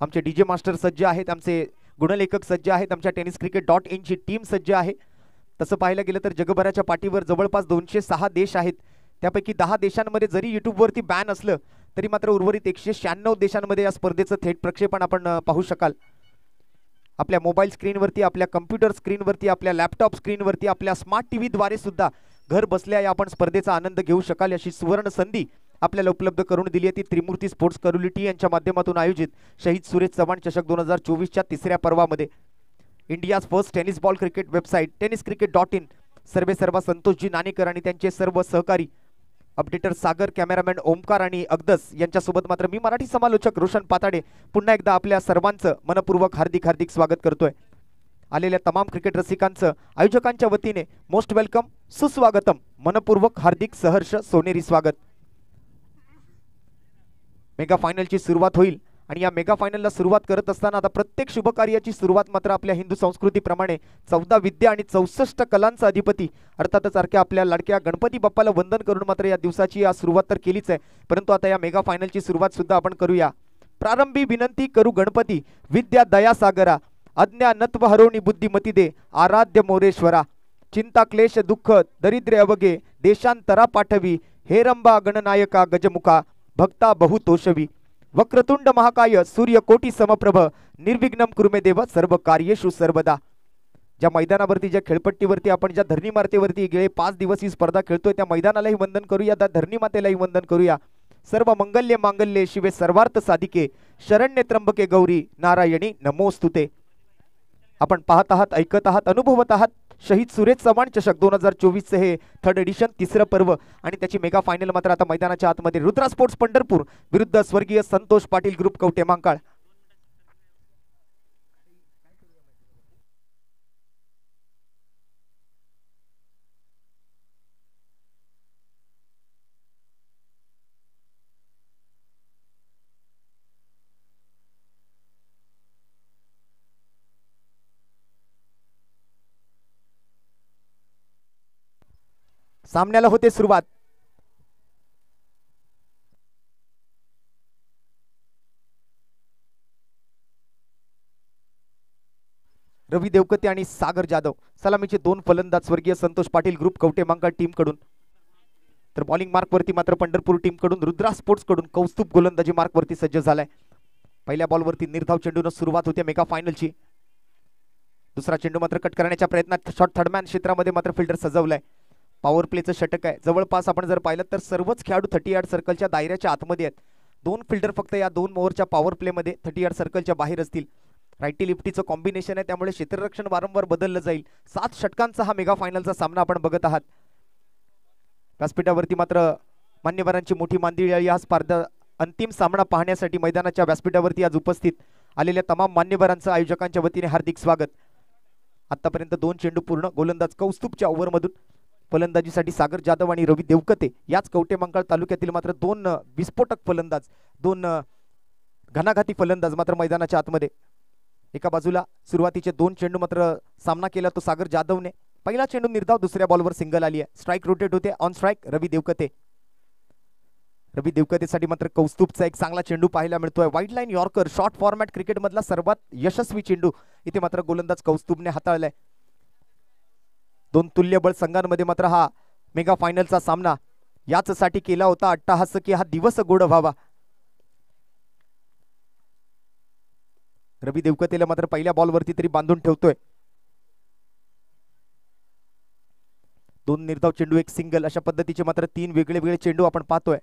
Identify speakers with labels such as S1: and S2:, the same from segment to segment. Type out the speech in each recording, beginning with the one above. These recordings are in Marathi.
S1: आमचे डीजे मास्टर सज्ज आहेत, आमचे गुणलेखक सज्ज आहेत, आमच्या tenniscricket.in ची टीम सज्ज आहे। तसं पाहायला गेलं तर जगभराच्या पाठीवर जवळपास 206 देश आहेत, त्यापैकी 10 देशांमध्ये जरी यूट्यूबवरती बॅन असलं तरी मात्र उर्वरित 196 देशांमध्ये या स्पर्धेचं थेट प्रक्षेपण आपण पाहू शकाल। आपल्या मोबाईल स्क्रीनवरती, आपल्या कम्प्युटर स्क्रीनवरती, आपल्या लॅपटॉप स्क्रीनवरती, आपल्या स्मार्ट टीव्हीद्वारे सुद्धा घर बसल्या या आपण स्पर्धेचा आनंद घेऊ शकाल अशी सुवर्ण संधी आपल्याला उपलब्ध करून दिली आहे ती त्रिमूर्ती स्पोर्ट्स कम्युनिटी यांच्या माध्यमातून आयोजित शहीद सुरेश चव्हाण चषक 2024 च्या तिसऱ्या पर्वामध्ये। India's first tennis ball cricket website tenniscricket.in सर्वेसर्वा संतोषजी नाणेकर आणि त्यांचे सर्व सहकारी अपडेटर सागर, कॅमेरामॅन ओमकार आणि अगदस यांच्यासोबत मात्र मी मराठी समालोचक रोशन पाताडे पुन्हा एकदा आपल्या सर्वांचं मनपूर्वक हार्दिक हार्दिक स्वागत करतोय। आलेल्या तमाम क्रिकेट रसिकांचं आयोजकांच्या वतीने मोस्ट वेलकम, सुस्वागतम, मनपूर्वक हार्दिक सहर्ष सोनेरी स्वागत। मेगा फायनलची सुरुवात होईल आणि या मेगा फायनलला सुरुवात करत असताना आता प्रत्येक शुभकार्याची सुरुवात मात्र आपल्या हिंदू संस्कृतीप्रमाणे 14 विद्या आणि 64 कलांचा अधिपती अर्थातच सारख्या आपल्या लाडक्या गणपती बाप्पाला वंदन करून मात्र या दिवसाची या सुरुवात तर केलीच आहे, परंतु आता या मेगा फायनलची सुरुवात सुद्धा आपण करूया। प्रारंभी विनंती करू गणपती, विद्या दया सागरा, अज्ञानत्व हरोणी बुद्धिमती दे, आराध्य मोरेश्वरा, चिंता क्लेश दुःख दरिद्रे अवगे, देशांतरा पाठवी, हेरंबा गणनायका गजमुखा, भक्ता बहुतोषवी, वक्रतुंड महाकाय सूर्यकोटी समप्रभ, निर्विघ्नम कुरुमे देव सर्व कार्येषु सर्वदा। ज्या मैदानावरती, ज्या खेळपट्टीवरती आपण ज्या धरणी मातेवरती गेले 5 दिवस ही स्पर्धा खेळतोय त्या मैदानालाही वंदन करूया, त्या धरणी मातेलाही वंदन करूया। सर्व मंगल्य मांगल्ये शिवे सर्वार्थ साधिके, शरण्य त्र्यंबके गौरी नारायणी नमोस्तुते। आपण पाहत आहात, ऐकत आहात, अनुभवत आहात शहीद सुरेश चव्हाण चषक 2024 चे हे थर्ड एडिशन, तिसरं पर्व आणि त्याची मेगा फायनल मात्र आता मैदानाच्या आतमध्ये रुद्रा स्पोर्ट्स पंढरपूर विरुद्ध स्वर्गीय संतोष पाटील ग्रुप कवटे मांकाळ। सामन्याला होते सुरुवात। रवी देवकते आणि सागर जाधव सलामीचे 2 फलंदाज स्वर्गीय संतोष पाटील ग्रुप कवटे मांकाळ टीम कडून, तर बॉलिंग मार्क वरती मात्र पंढरपूर टीम कडून रुद्रा स्पोर्ट्स कडून कौस्तुभ गोलंदाजी मार्क वरती सज्ज झालाय। पहिल्या बॉल वरती निर्धाव चेंडूने सुरुवात होते मेगा फायनलची। दुसरा चेंडू मात्र कट करण्याच्या प्रयत्नात शॉट थर्डमॅन क्षेत्रामध्ये मात्र फिल्डर सजवलाय। पॉवर प्लेचं षटक आहे, जवळपास आपण जर पाहिलं तर सर्वच खेळाडू 30 यार्ड सर्कलच्या दायऱ्याच्या आतमध्ये आहेत। 2 फिल्डर फक्त या 2 ओव्हरच्या पॉवर प्ले मध्ये 30 यार्ड सर्कलच्या बाहेर असतील। राईटी लिफ्टीचं कॉम्बिनेशन आहे, त्यामुळे क्षेत्ररक्षण वारंवार बदललं जाईल। 7 षटकांचा हा मेगा फायनलचा सामना आपण बघत आहात। व्यासपीठावरती मात्र मान्यवरांची मोठी मांदिळी या स्पर्धा अंतिम सामना पाहण्यासाठी मैदानाच्या व्यासपीठावरती आज उपस्थित आलेल्या तमाम मान्यवरांचं आयोजकांच्या वतीने हार्दिक स्वागत। आतापर्यंत 2 चेंडू पूर्ण, गोलंदाज कौस्तुभच्या ओव्हरमधून फलंदाजीसाठी सागर जाधव आणि रवी देवकते, याच कवटे मांकाळ तालुक्यातील मात्र 2 विस्फोटक फलंदाज, 2 घणाघाती फलंदाज मात्र मैदानाच्या आतमध्ये। एका बाजूला सुरुवातीचे 2 चेंडू मात्र सामना केला तो सागर जाधवने। पहिला चेंडू निर्धाव, दुसऱ्या बॉलवर सिंगल आली आहे, स्ट्राइक रोटेट होते, ऑन स्ट्राइक रवी देवकते। रवी देवकतेसाठी मात्र कौस्तुभचा एक चांगला चेंडू पाहायला मिळतोय, wide line yorker, short format cricket मधला सर्वात यशस्वी चेंडू इथे मात्र गोलंदाज कौस्तुभने हाताळलाय। 2 तुल्यबळ संघांमध्ये मात्र हा मेगा फायनलचा सामना याच साठी केला होता, अट्टहास की हा दिवस गोड व्हावा। रवी देवकतेला मात्र पहिल्या बॉल वरती तरी बांधून ठेवतोय। 2 निर्धाव चेंडू, एक सिंगल, अशा पद्धतीचे मात्र 3 वेगळे चेंडू आपण पाहतोय।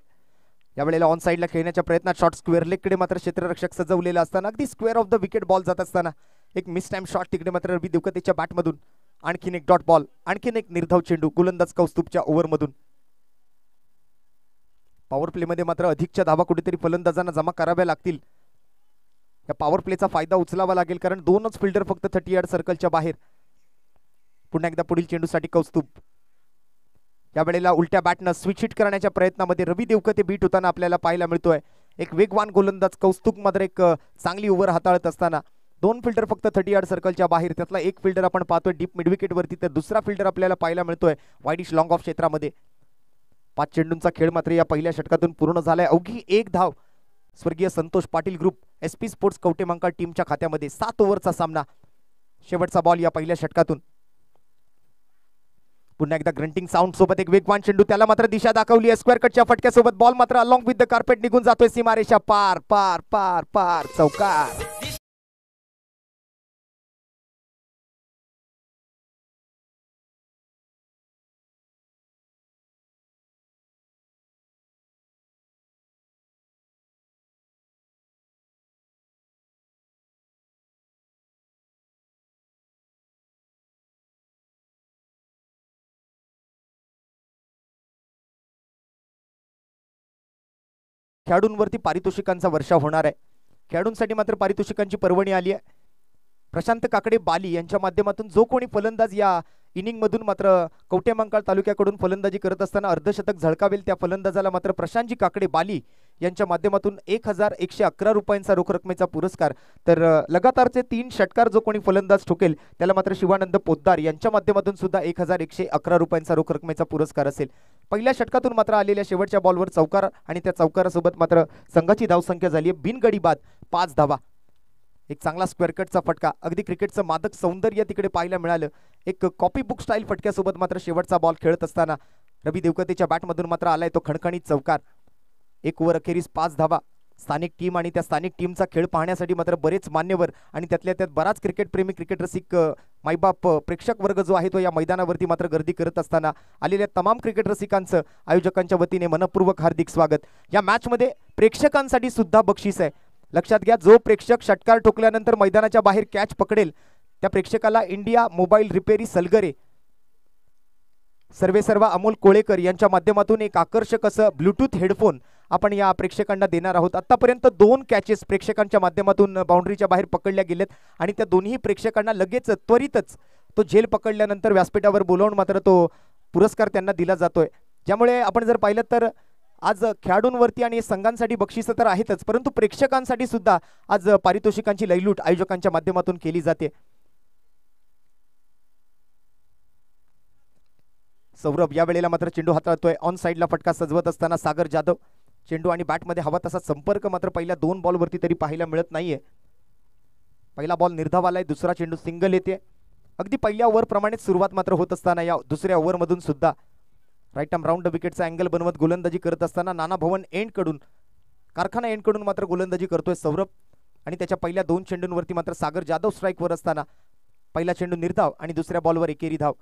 S1: यावेळेला ऑन साइडला खेळण्याच्या प्रयत्नात शॉट स्क्वेअर लेगकडे मात्र क्षेत्ररक्षक सजवलेला असताना अगदी square of the wicket ball जात असताना एक मिस टाइम शॉट तिकडे मात्र रवी देवकतेच्या बॅटमधून आणखीन एक डॉट बॉल, आणखीन एक निर्धाव चेंडू गोलंदाज कौस्तुभच्या ओव्हरमधून। पॉवर प्ले मध्ये मात्र अधिकच्या धावा कुठेतरी फलंदाजांना जमा कराव्या लागतील। या पॉवर प्लेचा फायदा उचलावा लागेल, कारण 2च फिल्डर फक्त 30 यार्ड सर्कलच्या बाहेर। पुन्हा एकदा पुढील चेंडूसाठी कौस्तुभ, यावेळेला उलट्या बॅटनं स्विच हिट करण्याच्या प्रयत्नामध्ये रवी देवकते बीट होताना आपल्याला पाहायला मिळतोय। एक वेगवान गोलंदाज कौस्तुभ मात्र एक चांगली ओव्हर हाताळत असताना 2 फिल्डर फक्त 30 यार्ड सर्कलच्या बाहेर, त्यातला एक फिल्डर आपण पाहतोय डीप मिड विकेट वरती, तर दुसरा फिल्डर आपल्याला पाहायला मिळतोय वाईडिश लॉंग ऑफ क्षेत्रामध्ये। 5 चेंडूंचा खेळ मात्र या पहिल्या षटकातून पूर्ण झालाय। अवघी 1 धाव स्वर्गीय Santosh Patil group SP sports Kavathemahankal टीमच्या खात्यामध्ये 7 ओव्हरचा सामना. शेवटचा बॉल या पहिल्या षटकातून. पुन्हा एकदा ग्रंटिंग साऊंड सोबत एक वेगवान चेंडू, त्याला मात्र दिशा दाखवली आहे स्क्वेअर कटच्या फटक्यासोबत. बॉल मात्र अलॉंग विथ द कार्पेट निघून जातोय सीमारेषा पार पार पार पार, चौकार. खेळाडूंवरती पारितोषिकांचा वर्षाव होणार आहे. खेळाडूंसाठी मात्र पारितोषिकांची पर्वणी आली आहे. प्रशांत काकडे बाली यांच्या माध्यमातून जो कोणी फलंदाज या इनिंग मधून मात्र कवटेमंकाळ तालुक्याकडून फलंदाजी करत असताना अर्धशतक झळकावेल त्या फलंदाजाला मात्र प्रशांतजी काकडे बाली यांच्या माध्यमातून 1111 रुपयांचा रोख रकमेचा पुरस्कार. तर लगातारचे 3 षटकार जो कोणी फलंदाज ठोकेल त्याला मात्र शिवानंद पोद्दार यांच्या माध्यमातून सुद्धा 1111 रुपयांचा रोख रकमेचा पुरस्कार असेल. पहिल्या षटकातून मात्र आलेल्या शेवटच्या बॉलवर चौकार आणि त्या चौकारासोबत मात्र संघाची धावसंख्या झाली आहे बिनगडी बाद 5 धावा. एक चांगला स्क्वेअर कटचा फटका, अगदी क्रिकेटचं मादक सौंदर्य तिकडे पाहायला मिळालं. एक कॉपी बुक स्टाईल फटक्यासोबत मात्र शेवटचा बॉल खेळत असताना रवी देवकतेच्या बॅटमधून मात्र आलाय तो खणखणीत चौकार. 1 ओव्हर अखेरीस 5 धावा. स्थानिक टीम आणि त्या स्थानिक टीमचा खेळ पाहण्यासाठी मात्र बरेच मान्यवर आणि त्यातल्या त्यात बराच क्रिकेट प्रेमी, क्रिकेट रसिक मायबाप प्रेक्षक वर्ग जो आहे तो या मैदानावरती मात्र गर्दी करत असताना आलेल्या तमाम क्रिकेट रसिकांचं आयोजकांच्या वतीने मनपूर्वक हार्दिक स्वागत. या मॅच मध्ये प्रेक्षकांसाठी सुद्धा बक्षीस आहे. लक्षात घ्या, जो प्रेक्षक षटकार ठोकल्यानंतर मैदानाच्या बाहेर कॅच पकडेल त्या प्रेक्षकाला इंडिया मोबाईल रिपेरी सलगरे सर्वेसर्वा अमोल कोळेकर यांच्या माध्यमातून एक आकर्षक असं ब्लूटूथ हेडफोन आपण या प्रेक्षकांना देणार आहोत. आतापर्यंत 2 कॅचेस प्रेक्षकांच्या माध्यमातून बाउंड्रीच्या बाहेर पकडल्या गेलेत आणि त्या दोन्ही प्रेक्षकांना लगेच त्वरितच तो झेल पकडल्यानंतर व्यासपीठावर बोलावून मात्र तो पुरस्कार त्यांना दिला जातोय. ज्यामुळे आपण जर पाहिलं तर आज खेळाडूंवरती आणि संघांसाठी बक्षीस तर आहेतच, परंतु प्रेक्षकांसाठी सुद्धा आज पारितोषिकांची लयलूट आयोजकांच्या माध्यमातून केली जाते. सौरभ या वेळेला मात्र चेंडू हाताळतोय. ऑन साइडला फटका सजवत असताना सागर जाधव. चेंडू आणि बॅटमध्ये हवा तसा संपर्क मात्र पहिल्या 2 बॉलवरती तरी पाहायला मिळत नाहीये. पहिला बॉल निर्धाव आलाय, दुसरा चेंडू सिंगल येते. अगदी पहिल्या ओव्हर प्रमाणेच सुरुवात मात्र होत असताना या दुसऱ्या ओव्हर मधून सुद्धा राईट आर्म राऊंड विकेटचा अँगल बनवत गोलंदाजी करत असताना नाना भवन एंड कडून, कारखाना एंड कडून मात्र गोलंदाजी करतोय सौरभ आणि त्याच्या पहिल्या 2 चेंडूंवरती मात्र सागर जाधव स्ट्राईकवर असताना पहिला चेंडू निर्धाव आणि दुसऱ्या बॉलवर एकेरी धाव.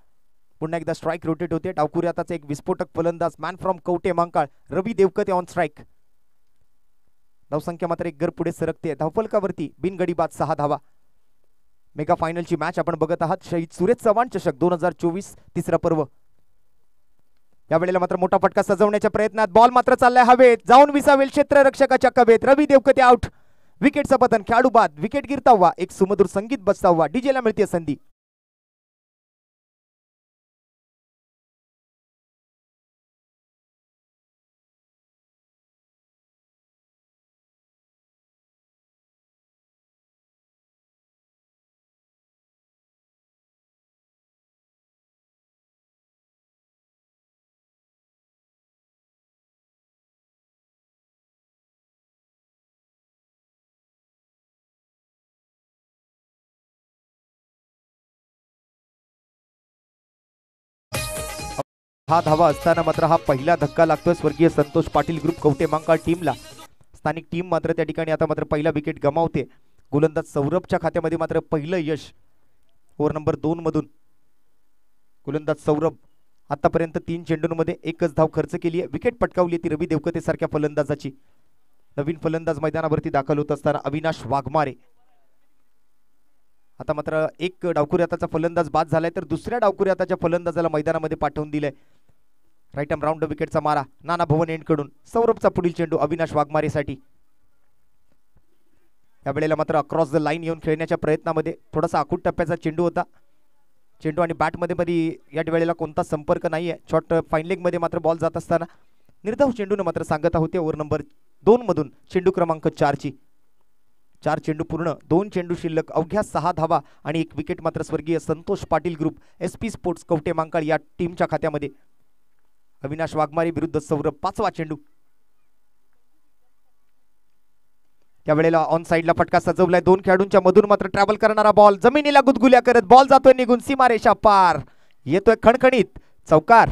S1: पुन्हा एकदा स्ट्राईक रोटेट होते. डावखुरी हाताचा एक विस्फोटक फलंदाज man from Kavathemahankal Ravi Devkate on strike. धावसंख्या मात्र 1 गड पुढे सरकते. धावफलकावरती बिनगडी बाद 6 धावा. मेगा फायनलची मॅच आपण बघत आहात. शहीद सुरेश चव्हाण चषक 2024 तिसरा पर्व. या वेळेला मात्र मोठा फटका सजवण्याच्या प्रयत्नात बॉल मात्र चाललाय हवेत, जाऊन विसावेल क्षेत्ररक्षकाच्या कवेत. रवी देवकते आउट. विकेटचं पतन, खेळाडू बाद. विकेट गिरतावा, एक सुमधुर संगीत बजतावा. डीजेला मिळते संधी. हा धावा असताना मात्र हा पहिला धक्का लागतोय स्वर्गीय संतोष पाटील ग्रुप कवटेमंकाळ टीमला. स्थानिक टीम मात्र त्या ठिकाणी आता मात्र पहिला विकेट गमावते. गोलंदाज सौरभच्या खात्यामध्ये मात्र पहिलं यश ओव्हर नंबर 2 मधून. गोलंदाज सौरभ आतापर्यंत 3 चेंडूंमध्ये 1च धाव खर्च केली आहे. विकेट पटकावली ती रवी देवकते सारख्या फलंदाजाची. नवीन फलंदाज मैदानावरती दाखल होत असताना अविनाश वाघमारे. आता मात्र एक डावखुरी हाताचा फलंदाज बाद झालाय तर दुसऱ्या डावखुरी हाताच्या फलंदाजाला मैदानामध्ये पाठवून दिलंय. राईट आर्म राऊंड विकेटचा मारा नाना भवन एंड कडून. सौरभचा पुढील चेंडू अविनाश वाघमारेसाठी. या वेळेला मात्र अक्रॉस द लाईन येऊन खेळण्याच्या प्रयत्नामध्ये थोडासा आखूड टप्प्याचा चेंडू होता. चेंडू आणि बॅटमध्ये या वेळेला कोणता संपर्क नाहीये. शॉर्ट फाईन लेग मध्ये मात्र बॉल जात असताना निर्धाव चेंडूने मात्र सांगत होते ओव्हर नंबर 2 मधून चेंडू क्रमांक 4 ची. 4 चेंडू पूर्ण, 2 चेंडू शिल्लक, अवघ्या 6 धावा आणि 1 विकेट मात्र स्वर्गीय Santosh Patil group SP sports Kavathemahankal या टीमच्या खात्यामध्ये. अविनाश वाघमारे विरुद्ध सौरभ. 5वा चेंडू. त्यावेळेला ऑन साईडला फटका सजवलाय, 2 खेळाडूंच्या मधून मात्र ट्रॅव्हल करणारा बॉल जमिनीला गुदगुल्या करत बॉल जातोय निघून सीमारेषा पार, येतोय खणखणीत चौकार.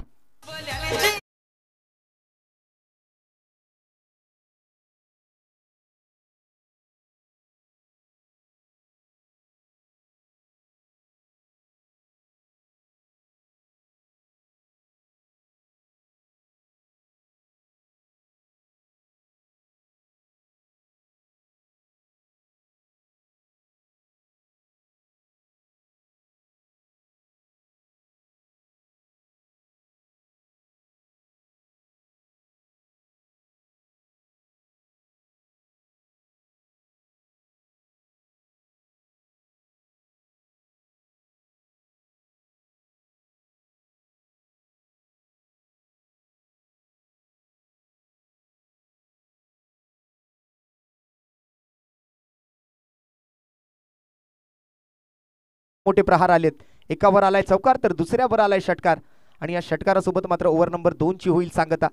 S1: मोठे प्रहार आलेत, एकावर आलाय चौकार तर दुसऱ्यावर आलाय षटकार आणि या षटकारासोबत मात्र ओव्हर नंबर 2 ची होईल सांगता.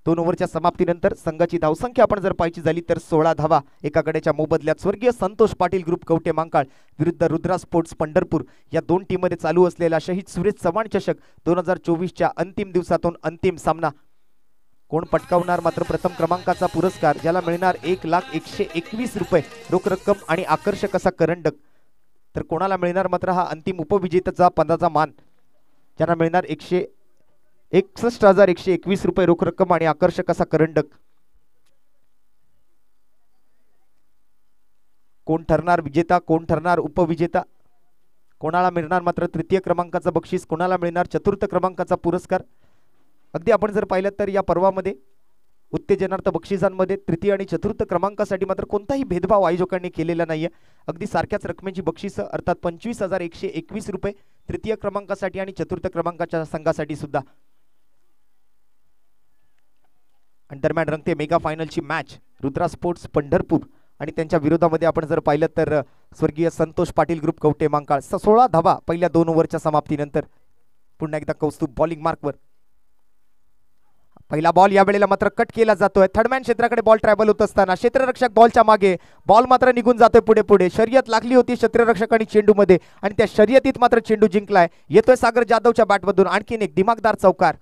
S1: 2 ओव्हरच्या समाप्तीनंतर संघाची धावसंख्या आपण जर पाहायची झाली तर 16 धावा. एका गड्याच्या मोबदल्यात स्वर्गीय संतोष पाटील ग्रुप कवटे मांकाळ विरुद्ध रुद्रा स्पोर्ट्स पंढरपूर या 2 टीममध्ये चालू असलेला शहीद सुरेश चव्हाण चषक 2024च्या अंतिम दिवसातून अंतिम सामना. कोण पटकावणार मात्र प्रथम क्रमांकाचा पुरस्कार, ज्याला मिळणार 1,121 रुपये रोख रक्कम आणि आकर्षक असा करंडक, तर कोणाला मिळणार मात्र हा अंतिम उपविजेत्याचा पदाचा मान, ज्यांना मिळणार 161,121 रुपये रोख रक्कम आणि आकर्षक असा करंडक. कोण ठरणार विजेता, कोण ठरणार उपविजेता, कोणाला मिळणार मात्र तृतीय क्रमांकाचा बक्षीस, कोणाला मिळणार चतुर्थ क्रमांकाचा पुरस्कार. अगदी आपण जर पाहिलं तर या पर्वामध्ये उत्तेजनार्थ बक्षिसांमध्ये तृतीय आणि चतुर्थ क्रमांकासाठी मात्र कोणताही भेदभाव आयोजकांनी केलेला नाहीये. अगदी सारख्याच रकमेची बक्षिस अर्थात 25,121 रुपये तृतीय क्रमांकासाठी आणि चतुर्थ क्रमांकाच्या संघासाठी सुद्धा. आणि दरम्यान रंगते मेगा फायनलची मॅच रुद्रा स्पोर्ट्स पंढरपूर आणि त्यांच्या विरोधामध्ये आपण जर पाहिलं तर स्वर्गीय संतोष पाटील ग्रुप कवटे मांकाळ. 16 धावा पहिल्या 2 ओव्हरच्या समाप्तीनंतर. पुन्हा एकदा कौस्तुभ बॉलिंग मार्कवर. पहिला बॉल या वेळेला मात्र कट केला जातोय. थर्डमॅन क्षेत्राकडे बॉल ट्रॅव्हल होत असताना क्षेत्ररक्षक बॉलच्या मागे, बॉल मात्र निघून जातोय पुढे पुढे. शर्यत लागली होती क्षेत्ररक्षक आणि चेंडूमध्ये आणि त्या शर्यतीत मात्र चेंडू जिंकलाय. येतोय सागर जाधवच्या बॅटमधून आणखीन एक दिमागदार चौकार.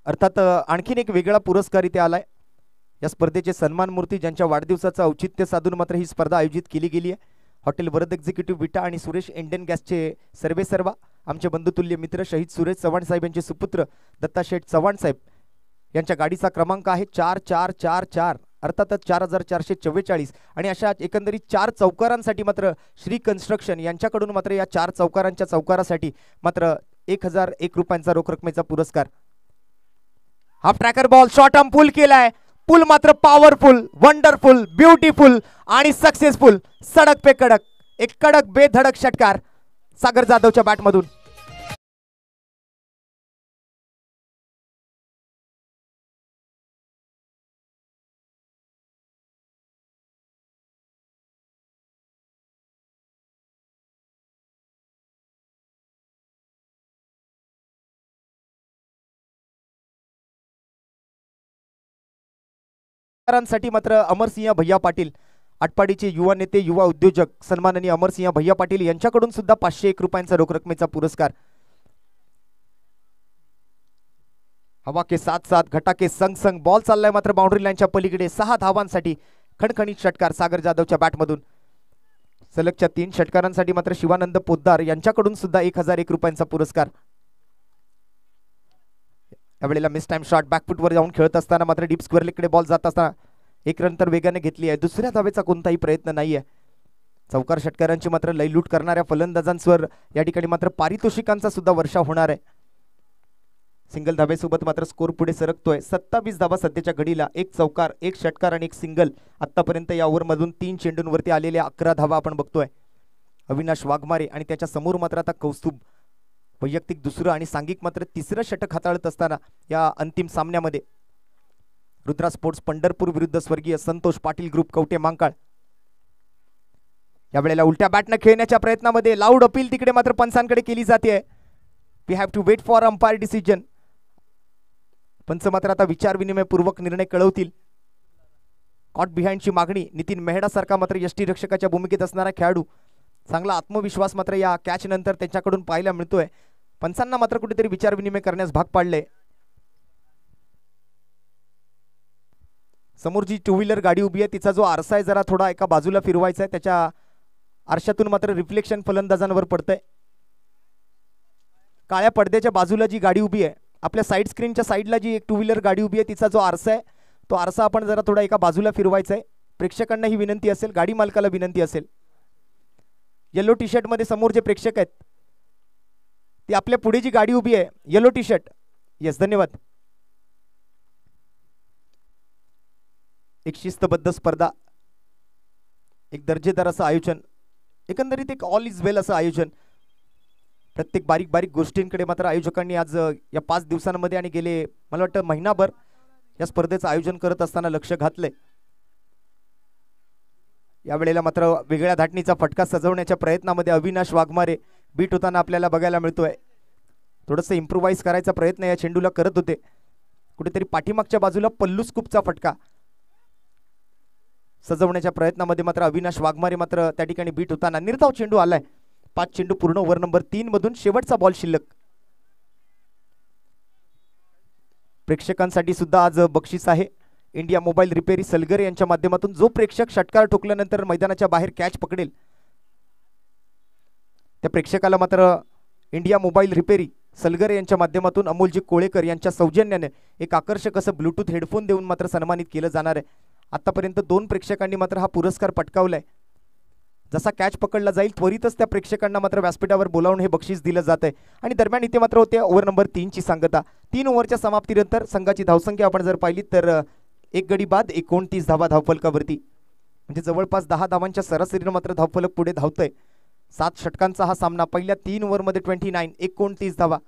S1: अर्थात आणखीन एक वेगळा पुरस्कार इथे आलाय. या स्पर्धेचे सन्मान मूर्ती ज्यांच्या वाढदिवसाचं औचित्य साधून मात्र ही स्पर्धा आयोजित केली गेली आहे. हॉटेल वरद एक्झिक्युटिव्ह विटा आणि सुरेश इंडियन गॅसचे सर्वेसर्वा आमचे बंधुतुल्य मित्र शहीद सुरेश चव्हाण साहेब यांचे सुपुत्र दत्ताशेठ चव्हाण साहेब यांच्या गाडीचा क्रमांक आहे 4444 अर्थातच 4444 आणि अशा एकंदरीत 4 चौकारांसाठी मात्र श्री कन्स्ट्रक्शन यांच्याकडून मात्र या 4 चौकारांच्या चौकारासाठी मात्र 1,001 रुपयांचा रोख रकमेचा पुरस्कार. Half tracker ball short arm pull केलाय. पुल मात्र पॉवरफुल, वंडरफुल, ब्युटिफुल आणि सक्सेसफुल. सडक पे कडक, एक कडक बेधडक षटकार सागर जाधवच्या बॅटमधून. साठी मात्र अमरसिंह भैया पाटील आटपाडीचे युवा नेते, युवा उद्योजक सन्माननीय अमरसिंह भैया पाटील यांच्याकडून सुद्धा 501 रुपयांचा रोख रकमेचा पुरस्कार. हवा के साथ साथ घटा के संग संग बॉल चाललाय मात्र बाउंड्री लाईनच्या पलीकडे. 6 धावांसाठी खणखणीत षटकार सागर जाधवच्या बॅटमधून. सलगच्या 3 षटकारांसाठी मात्र शिवानंद पोद्दार यांच्याकडून सुद्धा 1,001 रुपयांचा पुरस्कार. यावेळेला मिस टाइम शॉट बॅकफुटवर जाऊन खेळत असताना मात्र डीप स्क्वेअर लेगकडे बॉल जात असताना 1 रन तर वेगाने घेतली आहे. दुसऱ्या धावेचा कोणताही प्रयत्न नाहीये. चौकार षटकारांची मात्र लयलूट करणाऱ्या फलंदाजांवर या ठिकाणी मात्र पारितोषिकांचा सुद्धा वर्षाव होणार आहे. सिंगल धावेसोबत मात्र स्कोर पुढे सरकतोय. 27 धावा सध्याच्या घडीला. 1 चौकार, 1 षटकार आणि 1 सिंगल. आतापर्यंत या ओव्हरमधून 3 चेंडूंवरती आलेल्या 11 धावा आपण बघतोय. अविनाश वाघमारे आणि त्याच्या समोर मात्र आता कौस्तुभ वैयक्तिक दुसरं आणि सांघिक मात्र 3रं षटक हाताळत असताना या अंतिम सामन्यामध्ये रुद्रा स्पोर्ट्स पंढरपूर विरुद्ध स्वर्गीय संतोष पाटील ग्रुप कवटे मांकाळ. यावेळेला उलट्या बॅटने खेळण्याच्या प्रयत्नामध्ये लाऊड अपील तिकडे मात्र पंचांकडे केली जाते. We have to wait for umpire decision. पंच मात्र आता विचार विनिमयपूर्वक निर्णय कळवतील. कॉट बिहाइंडची मागणी. नितीन मेहडा सारखा मात्र यष्टीरक्षकाच्या भूमिकेत असणारा खेळाडू, चांगला आत्मविश्वास मात्र या कॅच नंतर त्यांच्याकडून पाहायला मिळतोय. पंचांना मात्र कुठेतरी विचार विनिमय करण्यास भाग पाडले. समोर जी टू व्हीलर गाडी उभी आहे तिचा जो आरसा आहे जरा थोडा एका बाजूला फिरवायचा आहे. त्याच्या आरशातून मात्र रिफ्लेक्शन फलंदाजांवर पडतंय. काळ्या पडद्याच्या बाजूला जी गाडी उभी आहे, आपल्या साईड स्क्रीनच्या साईडला जी एक टू व्हीलर गाडी उभी आहे तिचा जो आरसा आहे तो आरसा आपण जरा थोडा एका बाजूला फिरवायचा आहे. प्रेक्षकांना ही विनंती असेल, गाडी मालकाला विनंती असेल. येलो टी शर्ट मध्ये समोर जे प्रेक्षक आहेत ती आपल्या पुढे जी गाडी उभी आहे येलो टी शर्ट. येस, धन्यवाद. एक शिस्तबद्ध स्पर्धा, एक दर्जेदार असं आयोजन, एकंदरीत एक ऑल इज वेल असं आयोजन. प्रत्येक बारीक बारीक गोष्टींकडे मात्र आयोजकांनी आज या 5 दिवसांमध्ये आणि गेले मला वाटतं महिनाभर या स्पर्धेचं आयोजन करत असताना लक्ष घातलंय. यावेळेला मात्र वेगळ्या धाटणीचा फटका सजवण्याच्या प्रयत्नामध्ये अविनाश वाघमारे बीट होताना आपल्याला बघायला मिळतोय. थोडंसं इम्प्रोवाइज करायचा प्रयत्न या चेंडूला करत होते. कुठेतरी पाठीमागच्या बाजूला पल्लू स्कूपचा फटका सजवण्याच्या प्रयत्नामध्ये मात्र अविनाश वाघमारे मात्र त्या ठिकाणी बीट होताना. निर्धाव चेंडू आलाय. 5 चेंडू पूर्ण, ओव्हर नंबर 3 मधून शेवटचा बॉल शिल्लक. प्रेक्षकांसाठी सुद्धा आज बक्षीस आहे. इंडिया मोबाईल रिपेरी सलगर यांच्या माध्यमातून जो प्रेक्षक षटकार ठोकल्यानंतर मैदानाच्या बाहेर कॅच पकडेल त्या प्रेक्षकाला मात्र इंडिया मोबाईल रिपेरी सलगर यांच्या माध्यमातून अमोलजी कोळेकर यांच्या सौजन्याने एक आकर्षक असं ब्लूटूथ हेडफोन देऊन मात्र सन्मानित केलं जाणार आहे. आतापर्यंत 2 प्रेक्षकांनी मात्र हा पुरस्कार पटकावलाय. जसा कॅच पकडला जाईल त्वरितच त्या प्रेक्षकांना मात्र व्यासपीठावर बोलावून हे बक्षीस दिलं जात आहे. आणि दरम्यान इथे मात्र होते ओव्हर नंबर 3 ची सांगता. 3 ओव्हरच्या समाप्तीनंतर संघाची धावसंख्या आपण जर पाहिली तर एक गडी बाद 29 धावा धावफलकावरती, म्हणजे जवळपास 10 धावांच्या सरासरीनं मात्र धावफलक पुढे धावतोय. 7 षटकांचा हा सामना. पहिल्या 3 ओव्हरमध्ये 29 धावा.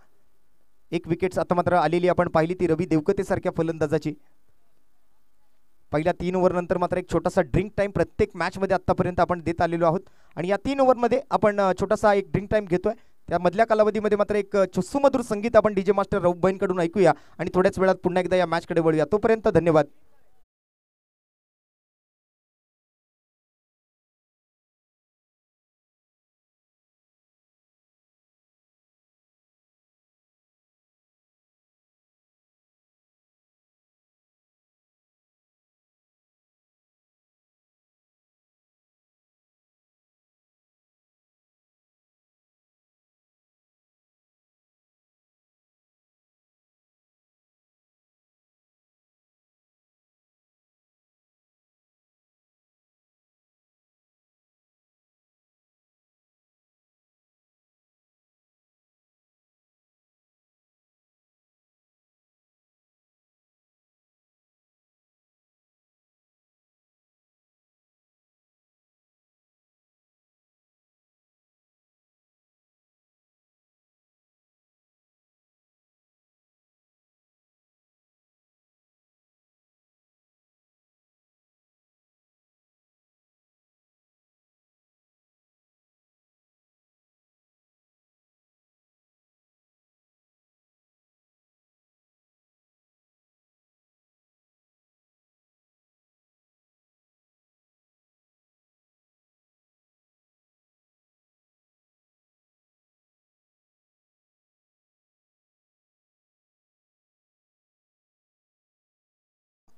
S1: 1 विकेट आता मात्र आलेली आपण पाहिली ती रवी देवकते सारख्या फलंदाजाची. पहिल्या 3 ओव्हर नंतर मात्र एक छोटासा ड्रिंक टाइम प्रत्येक मॅच मध्ये आतापर्यंत आपण देत आलेलो आहोत. आणि या 3 ओव्हरमध्ये आपण छोटासा एक ड्रिंक टाइम घेतोय. त्या मधल्या कालावधीमध्ये मात्र एक सुमधुर संगीत आपण डीजे मास्टर राऊत भाईंकडून ऐकूया आणि थोड्याच वेळात पुन्हा एकदा या मॅचकडे वळूया. तोपर्यंत धन्यवाद.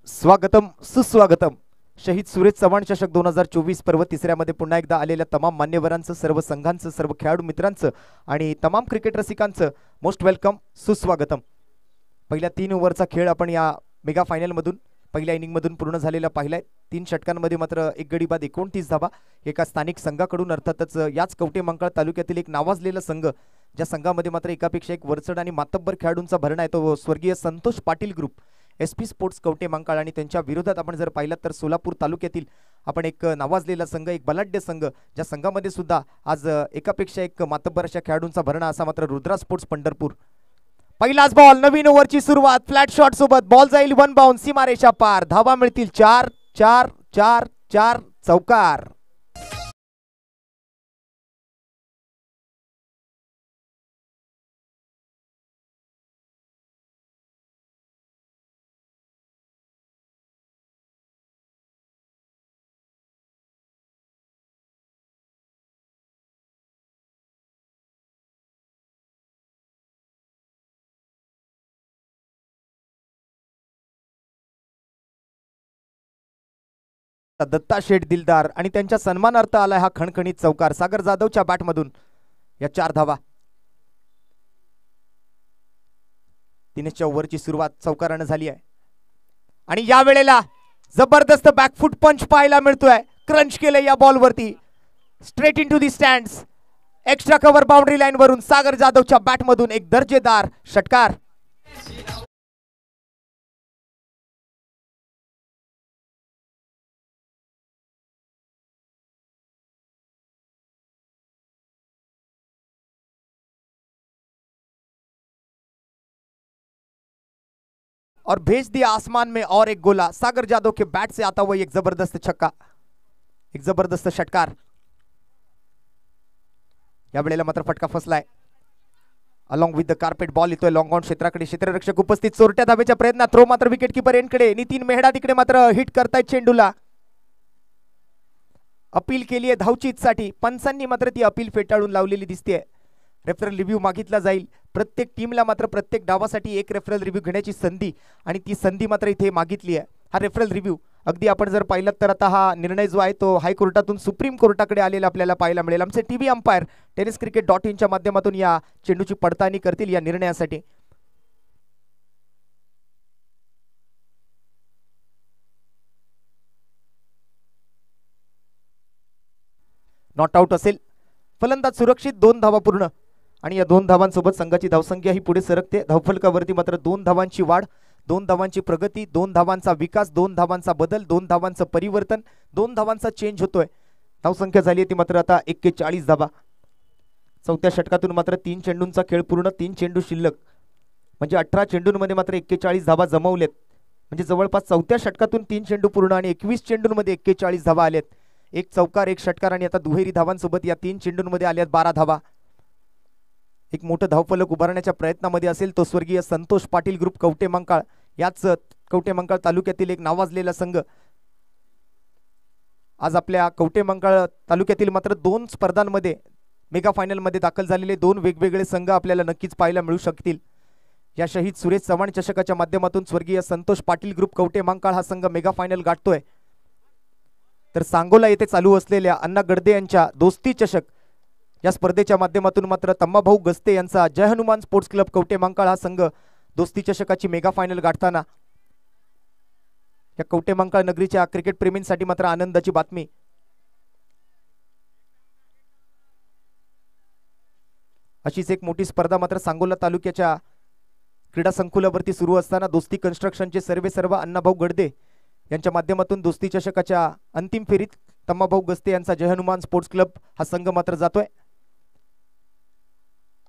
S1: स्वागतम सुस्वागतम. शहीद सुरेश चव्हाण चषक 2024 पर्व 3ऱ्या मध्ये पुन्हा एकदा आलेल्या तमाम मान्यवरांचं, सर्व संघांचं, सर्व खेळाडू मित्रांचं आणि तमाम क्रिकेट रसिकांचं मोस्ट वेलकम, सुस्वागतम. पहिल्या 3 ओव्हरचा खेळ आपण या मेगा फायनल मधून पहिल्या इनिंग मधून पूर्ण झालेला पाहिलाय. 3 षटकांमध्ये मात्र एक गडी बाद 29 धावा एका स्थानिक संघाकडून, अर्थातच याच कवटे मंकाळ तालुक्यातील एक नावाजलेला संघ, ज्या संघामध्ये मात्र एकापेक्षा एक वरचढ आणि मातब्बर खेळाडूंचा भरणा आहे, तो स्वर्गीय Santosh Patil group SP sports Kavathe Mahankal. आणि त्यांच्या विरोधात आपण जर पाहिलं तर सोलापूर तालुक्यातील आपण एक नावाजलेला संघ, एक बलाढ्य संघ, ज्या संघामध्ये सुद्धा आज एकापेक्षा एक मातब्बर अशा खेळाडूंचा भरणा असा मात्र रुद्रा स्पोर्ट्स पंढरपूर. पहिलाच बॉल, नवीन ओव्हरची सुरुवात, फ्लॅट शॉट सोबत बॉल जाईल वन बाउंड, सीमारेषा पार, धावा मिळतील 4 4 4 4, चौकार. दत्ता शेठ दिलदार आणि त्यांच्या सन्मानार्थ आलाय हा खणखणीत चौकार सागर जाधवच्या बॅटमधून. या 4 धावा. दिनेशच्या ओव्हरची सुरुवात चौकारानं झाली आहे आणि या वेळेला जबरदस्त बॅकफुट पंच पाहायला मिळतोय. क्रंच केलं या बॉलवरती, straight into the stands, extra cover boundary line वरून सागर जाधवच्या बॅटमधून एक दर्जेदार षटकार. और भेज दिया आसमान में और एक गोला. सागर जाधव के बैट से आता हुआ एक जबरदस्त छक्का, एक जबरदस्त षटकार. या वेळेला मात्र फटका फसलाय. Along with the carpet ball येतोय लॉंग ऑन क्षेत्राकडे. क्षेत्ररक्षक उपस्थित, चोरट्या धावेच्या प्रयत्नात थ्रो मात्र विकेट किपर एंडकडे. नितीन मेहडा तिकडे मात्र हिट करतायत चेंडूला. अपील केली आहे धावचीतसाठी, पंचांनी मात्र ती अपील फेटाळून लावलेली दिसते. रेफरल रिव्ह्यू मागितला जाईल. प्रत्येक टीमला मात्र प्रत्येक डावासाठी एक रेफरल रिव्ह्यू घेण्याची संधी, आणि ती संधी मात्र इथे मागितली आहे. हा रेफरल रिव्ह्यू अगदी आपण जर पाहिलं तर आता हा निर्णय जो आहे तो हायकोर्टातून सुप्रीम कोर्टाकडे आलेला आपल्याला पाहायला मिळेल. आमचे टीव्ही अंपायर tenniscricket.in माध्यमातून या चेंडूची पडताळणी करतील या निर्णयासाठी. नॉट आउट असेल. फलंदाज सुरक्षित, 2 धावा पूर्ण, आणि या 2 धावांसोबत संघाची धावसंख्या ही पुढे सरकते. धावफलकावरती मात्र 2 धावांची वाढ, 2 धावांची प्रगती, 2 धावांचा विकास, 2 धावांचा बदल, 2 धावांचं परिवर्तन, 2 धावांचा चेंज होतोय. धावसंख्या झाली आहे ती मात्र आता 41 धावा. चौथ्या षटकातून मात्र 3 चेंडूंचा खेळ पूर्ण, 3 चेंडू शिल्लक, म्हणजे 18 चेंडूंमध्ये मात्र 41 धावा जमवलेत. म्हणजे जवळपास चौथ्या षटकातून 3 चेंडू पूर्ण आणि 21 चेंडूंमध्ये 41 धावा आल्यात. एक चौकार, एक षटकार, आणि आता दुहेरी धावांसोबत या 3 चेंडूंमध्ये आल्यात 12 धावा. एक मोठं धावफलक उभारण्याच्या प्रयत्नामध्ये असेल तो स्वर्गीय संतोष पाटील ग्रुप कवटे मंकाळ. याच कवटे मंकाळ तालुक्यातील एक नावाजलेला संघ. आज आपल्या कवटे मंकाळ तालुक्यातील मात्र 2 स्पर्धांमध्ये मेगा फायनल मध्ये दाखल झालेले 2 वेगवेगळे संघ आपल्याला नक्कीच पाहायला मिळू शकतील. या शहीद सुरेश चव्हाण चषकाच्या माध्यमातून स्वर्गीय संतोष पाटील ग्रुप कवटे मंकाळ हा संघ मेगा फायनल गाठतोय. तर सांगोला येथे चालू असलेल्या अण्णा गडदे यांच्या दोस्ती चषक या स्पर्धेच्या माध्यमातून मात्र तम्माभाऊ गस्ते यांचा जय हनुमान स्पोर्ट्स क्लब कवटे मंकाळ हा संघ दोस्ती चषकाची मेगा फायनल गाठताना या कवटे मंकाळ नगरीच्या क्रिकेट प्रेमींसाठी मात्र आनंदाची बातमी. अशीच एक मोठी स्पर्धा मात्र सांगोला तालुक्याच्या क्रीडा संकुलावरती सुरू असताना दोस्ती कन्स्ट्रक्शनचे सर्व अण्णाभाऊ गडदे यांच्या माध्यमातून दोस्ती चषकाच्या अंतिम फेरीत तम्माभाऊ गस्ते यांचा जय हनुमान स्पोर्ट्स क्लब हा संघ मात्र जातोय.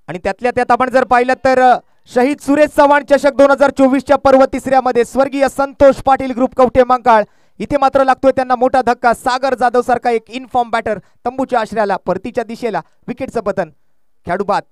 S1: आणि त्यातल्या त्यात आपण जर पाहिलं तर शहीद सुरेश चव्हाण चषक 2024च्या पर्व 3ऱ्या मध्ये स्वर्गीय संतोष पाटील ग्रुप कवटे मंकाळ इथे मात्र लागतोय त्यांना मोठा धक्का. सागर जाधव सारखा एक इनफॉर्म बॅटर तंबूच्या आश्रयाला, परतीच्या दिशेला विकेटचं पतन. खेळाडू बाद.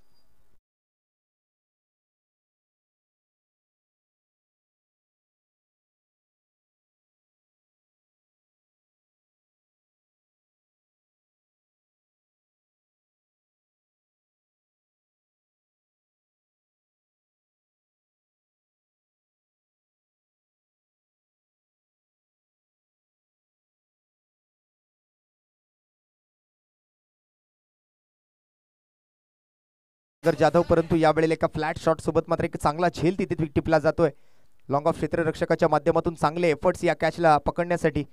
S1: जाधव, परंतु या वेळेला एका फ्लॅट शॉट सोबत मात्र एक चांगला झेल तिथे टिपला जातोय. लॉंग ऑफ क्षेत्ररक्षकाच्या माध्यमातून चांगले एफर्ट्स या कॅचला पकडण्यासाठी.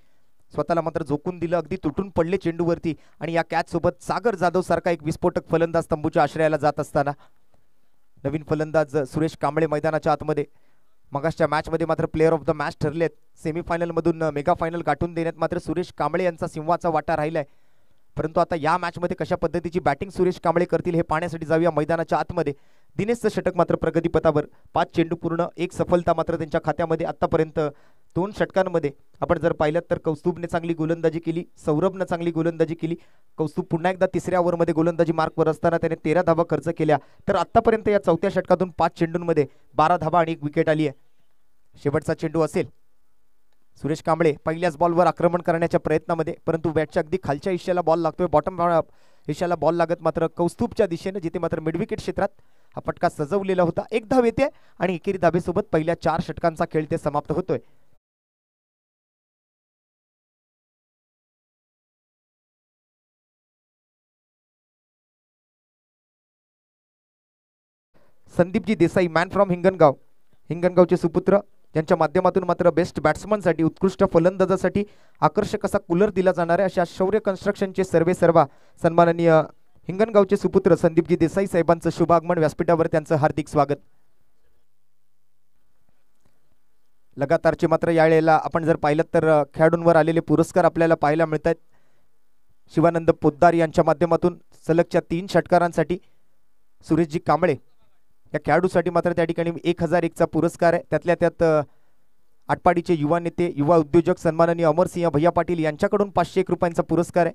S1: स्वतःला मात्र झोकून दिलं, अगदी तुटून पडले चेंडूवरती, आणि या कॅच सोबत सागर जाधव सारखा एक विस्फोटक फलंदाज तंबूच्या आश्रयाला जात असताना नवीन फलंदाज सुरेश कांबळे मैदानाच्या आतमध्ये. मगाशच्या मॅच मध्ये मात्र प्लेअर ऑफ द मॅच ठरलेत. सेमीफायनल मधून मेगा फायनल गाठून देण्यात मात्र सुरेश कांबळे यांचा सिंहाचा वाटा राहिलाय. परंतु आता या मॅच मध्ये कशा पद्धतीची बॅटिंग सुरेश कांबळे करतील हे पाहण्यासाठी जाऊया मैदानाच्या आतमध्ये. दिनेशचं षटक मात्र प्रगतीपथावर. 5 चेंडू पूर्ण, 1 सफलता मात्र त्यांच्या खात्यामध्ये आतापर्यंत. 2 षटकांमध्ये आपण जर पाहिलं तर कौस्तुभने चांगली गोलंदाजी केली, सौरभने चांगली गोलंदाजी केली. कौस्तुभ पुन्हा एकदा तिसऱ्या ओव्हरमध्ये गोलंदाजी मार्कवर असताना त्याने 13 धावा खर्च केल्या. तर आतापर्यंत या चौथ्या षटकातून 5 चेंडूंमध्ये 12 धावा आणि 1 विकेट आली आहे. शेवटचा चेंडू असेल. सुरेश कांबळे पहिल्याच बॉलवर आक्रमण करण्याच्या प्रयत्नामध्ये, परंतु बॅटच्या अगदी खालच्या हिश्श्याला बॉल लागतोय. बॉटम हिश्श्याला बॉल लागत मात्र कौस्तुभच्या दिशेने, जिथे मात्र मिडविकेट क्षेत्रात हा फटका सजवलेला होता. 1 धाव येते आणि एकेरी धाबेसोबत पहिल्या 4 षटकांचा खेळ ते समाप्त होतोय. संदीपजी देसाई, मॅन फ्रॉम हिंगणगाव, हिंगणगावचे सुपुत्र, ज्यांच्या माध्यमातून मात्र बेस्ट बॅट्समनसाठी, उत्कृष्ट फलंदाजासाठी आकर्षक असा कूलर दिला जाणार आहे, अशा शौर्य कन्स्ट्रक्शनचे सर्वेसर्वा सन्माननीय हिंगणगावचे सुपुत्र संदीपजी देसाई साहेबांचं शुभ आगमन. व्यासपीठावर त्यांचं हार्दिक स्वागत. लगातारचे मात्र यावेळेला आपण जर पाहिलं तर खेळाडूंवर आलेले पुरस्कार आपल्याला पाहायला मिळत आहेत. शिवानंद पोद्दार यांच्या माध्यमातून सलगच्या 3 षटकारांसाठी सुरेशजी कांबळे या खेळाडूसाठी मात्र त्या ठिकाणी 1001चा पुरस्कार आहे. त्यातल्या त्यात आटपाडीचे युवा नेते, युवा उद्योजक सन्माननीय अमरसिंह भैया पाटील यांच्याकडून 501 रुपयांचा पुरस्कार आहे.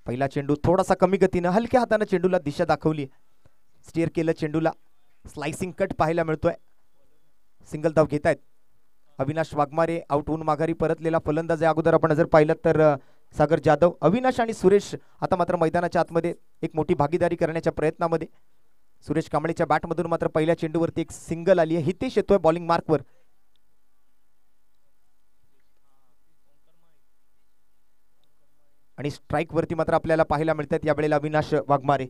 S1: पहिला चेंडू थोडासा कमी गतीनं हलक्या हाताने चेंडूला दिशा दाखवली, स्टीअर केलं चेंडूला. स्लाइसिंग कट पाहायला मिळतोय. सिंगल धाव घेत आहेत अविनाश वाघमारे. आउट होऊन माघारी परतलेला फलंदाज आहे. अगोदर आपण जर पाहिलं तर सागर जाधव, अविनाश आणि सुरेश आता मात्र मैदानाच्या आतमध्ये एक मोठी भागीदारी करण्याच्या प्रयत्नामध्ये. सुरेश कांबळेच्या बॅटमधून मात्र पहिल्या चेंडूवरती एक सिंगल आली आहे. हितेश येतोय बॉलिंग मार्कवर. आणि स्ट्राईक वरती मात्र आपल्याला पाहायला मिळतात यावेळेला अविनाश वाघमारे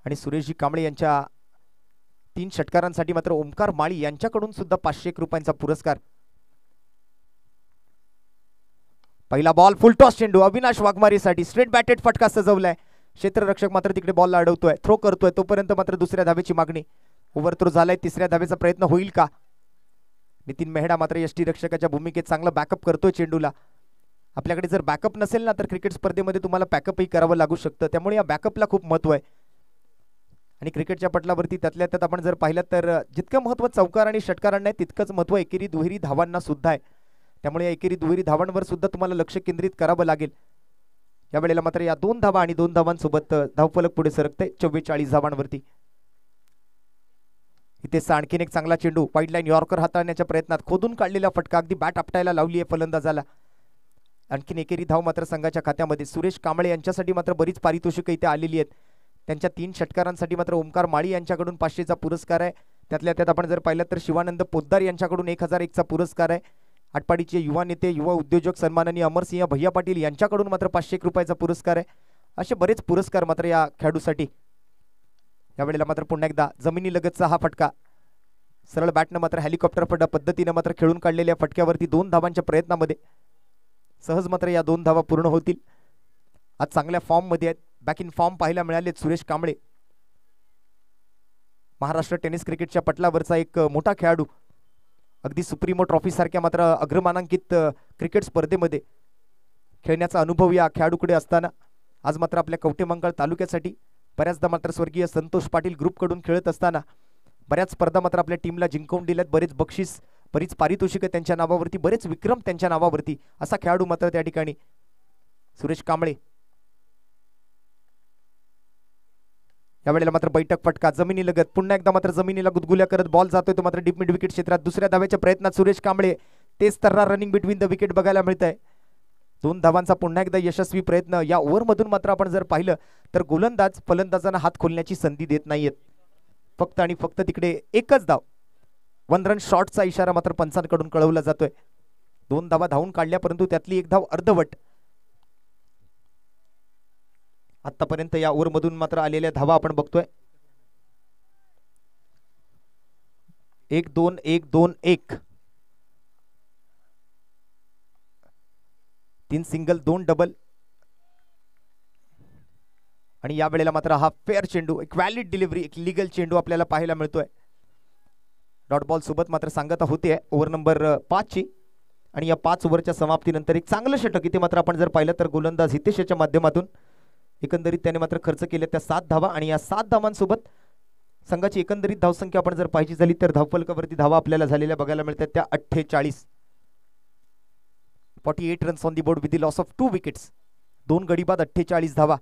S1: आणि सुरेशजी कांबळे यांच्या 3 षटकारांसाठी मात्र ओमकार माळी यांच्याकडून सुद्धा 501 रुपयांचा पुरस्कार. पहिला बॉल, फुल टॉस चेंडू अविनाश वाघमारेसाठी. स्ट्रेट बॅटेड फटका सजवलाय. क्षेत्ररक्षक मात्र तिकडे बॉलला अडवतोय, थ्रो करतोय. तोपर्यंत मात्र दुसऱ्या धावेची मागणी. ओव्हर थ्रो झालाय. तिसऱ्या धावेचा प्रयत्न होईल का? नितीन मेहडा मात्र यष्टीरक्षकाच्या भूमिकेत चांगला बॅकअप करतोय चेंडूला. आपल्याकडे जर बॅकअप नसेल ना तर क्रिकेट स्पर्धेमध्ये तुम्हाला बॅकअपही करावं लागू शकतं, त्यामुळे या बॅकअपला खूप महत्व आहे. आणि क्रिकेटच्या पटलावरती त्यातल्या त्यात आपण जर पाहिलं तर जितकं महत्व चौकार आणि षटकारांना आहे तितकंच महत्व एकेरी दुहेरी धावांना सुद्धा आहे. त्यामुळे या एकेरी दुहेरी धावांवर सुद्धा तुम्हाला लक्ष केंद्रित करावं लागेल. यावेळेला मात्र या 2 धावा आणि 2 धावांसोबत धावफलक पुढे सरकते 44 धावांवरती. इथेच आणखीन एक चांगला चेंडू वाईड लाईन यॉर्कर हाताळण्याच्या प्रयत्नात खोदून काढलेला फटका अगदी बॅट आपटायला लावली आहे फलंदाजाला. आणखीन एकेरी धाव मात्र संघाच्या खात्यामध्ये. सुरेश कांबळे यांच्यासाठी मात्र बरीच पारितोषिकं इथे आलेली आहेत. त्यांच्या 3 षटकारांसाठी मात्र ओमकार माळी यांच्याकडून 500चा पुरस्कार आहे. त्यातल्या त्यात आपण जर पाहिलं तर शिवानंद पोद्दार यांच्याकडून 1001चा पुरस्कार आहे. आटपाडीचे युवा नेते, युवा उद्योजक सन्माननीय अमरसिंह भैया पाटील यांच्याकडून मात्र 501 रुपयाचा पुरस्कार आहे. असे बरेच पुरस्कार मात्र या खेळाडूसाठी. यावेळेला मात्र पुन्हा एकदा जमिनी लगतचा हा फटका. सरळ बॅटनं मात्र हेलिकॉप्टर फटा पद्धतीने मात्र खेळून काढलेल्या फटक्यावरती 2 धावांच्या प्रयत्नामध्ये सहज मात्र या 2 धावा पूर्ण होतील. आज चांगल्या फॉर्म मध्ये आहेत, बॅक इन फॉर्म पाहायला मिळाले सुरेश कांबळे. महाराष्ट्र टेनिस क्रिकेटच्या पटलावरचा एक मोठा खेळाडू. अगदी सुप्रीमो ट्रॉफी सारख्या मात्र अग्रमानांकित क्रिकेट स्पर्धेमध्ये खेळण्याचा अनुभव या खेळाडूकडे असताना आज मात्र आपल्या कवठेमंकाळ तालुक्यासाठी बऱ्याचदा मात्र स्वर्गीय संतोष पाटील ग्रुपकडून खेळत असताना बऱ्याच स्पर्धा मात्र आपल्या टीमला जिंकवून दिल्यात. बरेच बक्षीस, बरीच पारितोषिकं त्यांच्या नावावरती, बरेच विक्रम त्यांच्या नावावरती असा खेळाडू मात्र त्या ठिकाणी सुरेश कांबळे. यावेळेला मात्र बैठक फटका जमिनी लगत. पुन्हा एकदा मात्र जमिनीला गुदगुल्या करत बॉल जातोय तो मात्र डीप मिड विकेट क्षेत्रात. दुसऱ्या धावेच्या प्रयत्नात सुरेश कांबळे. तेच Tarra running between the wicket बघायला मिळत आहे. 2 धावांचा पुन्हा एकदा यशस्वी प्रयत्न. या ओव्हरमधून मात्र आपण जर पाहिलं तर गोलंदाज फलंदाजांना हात खोलण्याची संधी देत नाहीयेत. फक्त आणि फक्त तिकडे एकच धाव, 1 रन शॉटचा इशारा मात्र पंचांकडून कळवला जातोय. 2 धावा धावून काढल्या, परंतु त्यातली 1 धाव अर्धवट. आतापर्यंत या ओव्हरमधून मात्र आलेल्या धावा आपण बघतोय 1-2 1-2 1, 3 सिंगल 2 डबल. आणि या वेळेला मात्र हा फेअर चेंडू, एक व्हॅलिड डिलिव्हरी, एक लीगल चेंडू आपल्याला पाहायला मिळतोय. डॉट बॉल सोबत मात्र सांगता होते ओव्हर नंबर 5 ची. आणि या 5 ओव्हरच्या समाप्तीनंतर एक चांगलं षटक इथे मात्र आपण जर पाहिलं तर गोलंदाज हितेश याच्या माध्यमातून एकंदरीत त्याने मात्र खर्च केले त्या 7 धावा आणि या 7 धावांसोबत संघाची एकंदरीत धावसंख्या आपण जर पाहिजे झाली तर धावफलकावरती धावा आपल्याला झालेल्या बघायला मिळतात त्या 48. 48 runs on the board with the loss of 2 wickets. 2 गडी बाद 48 धावा.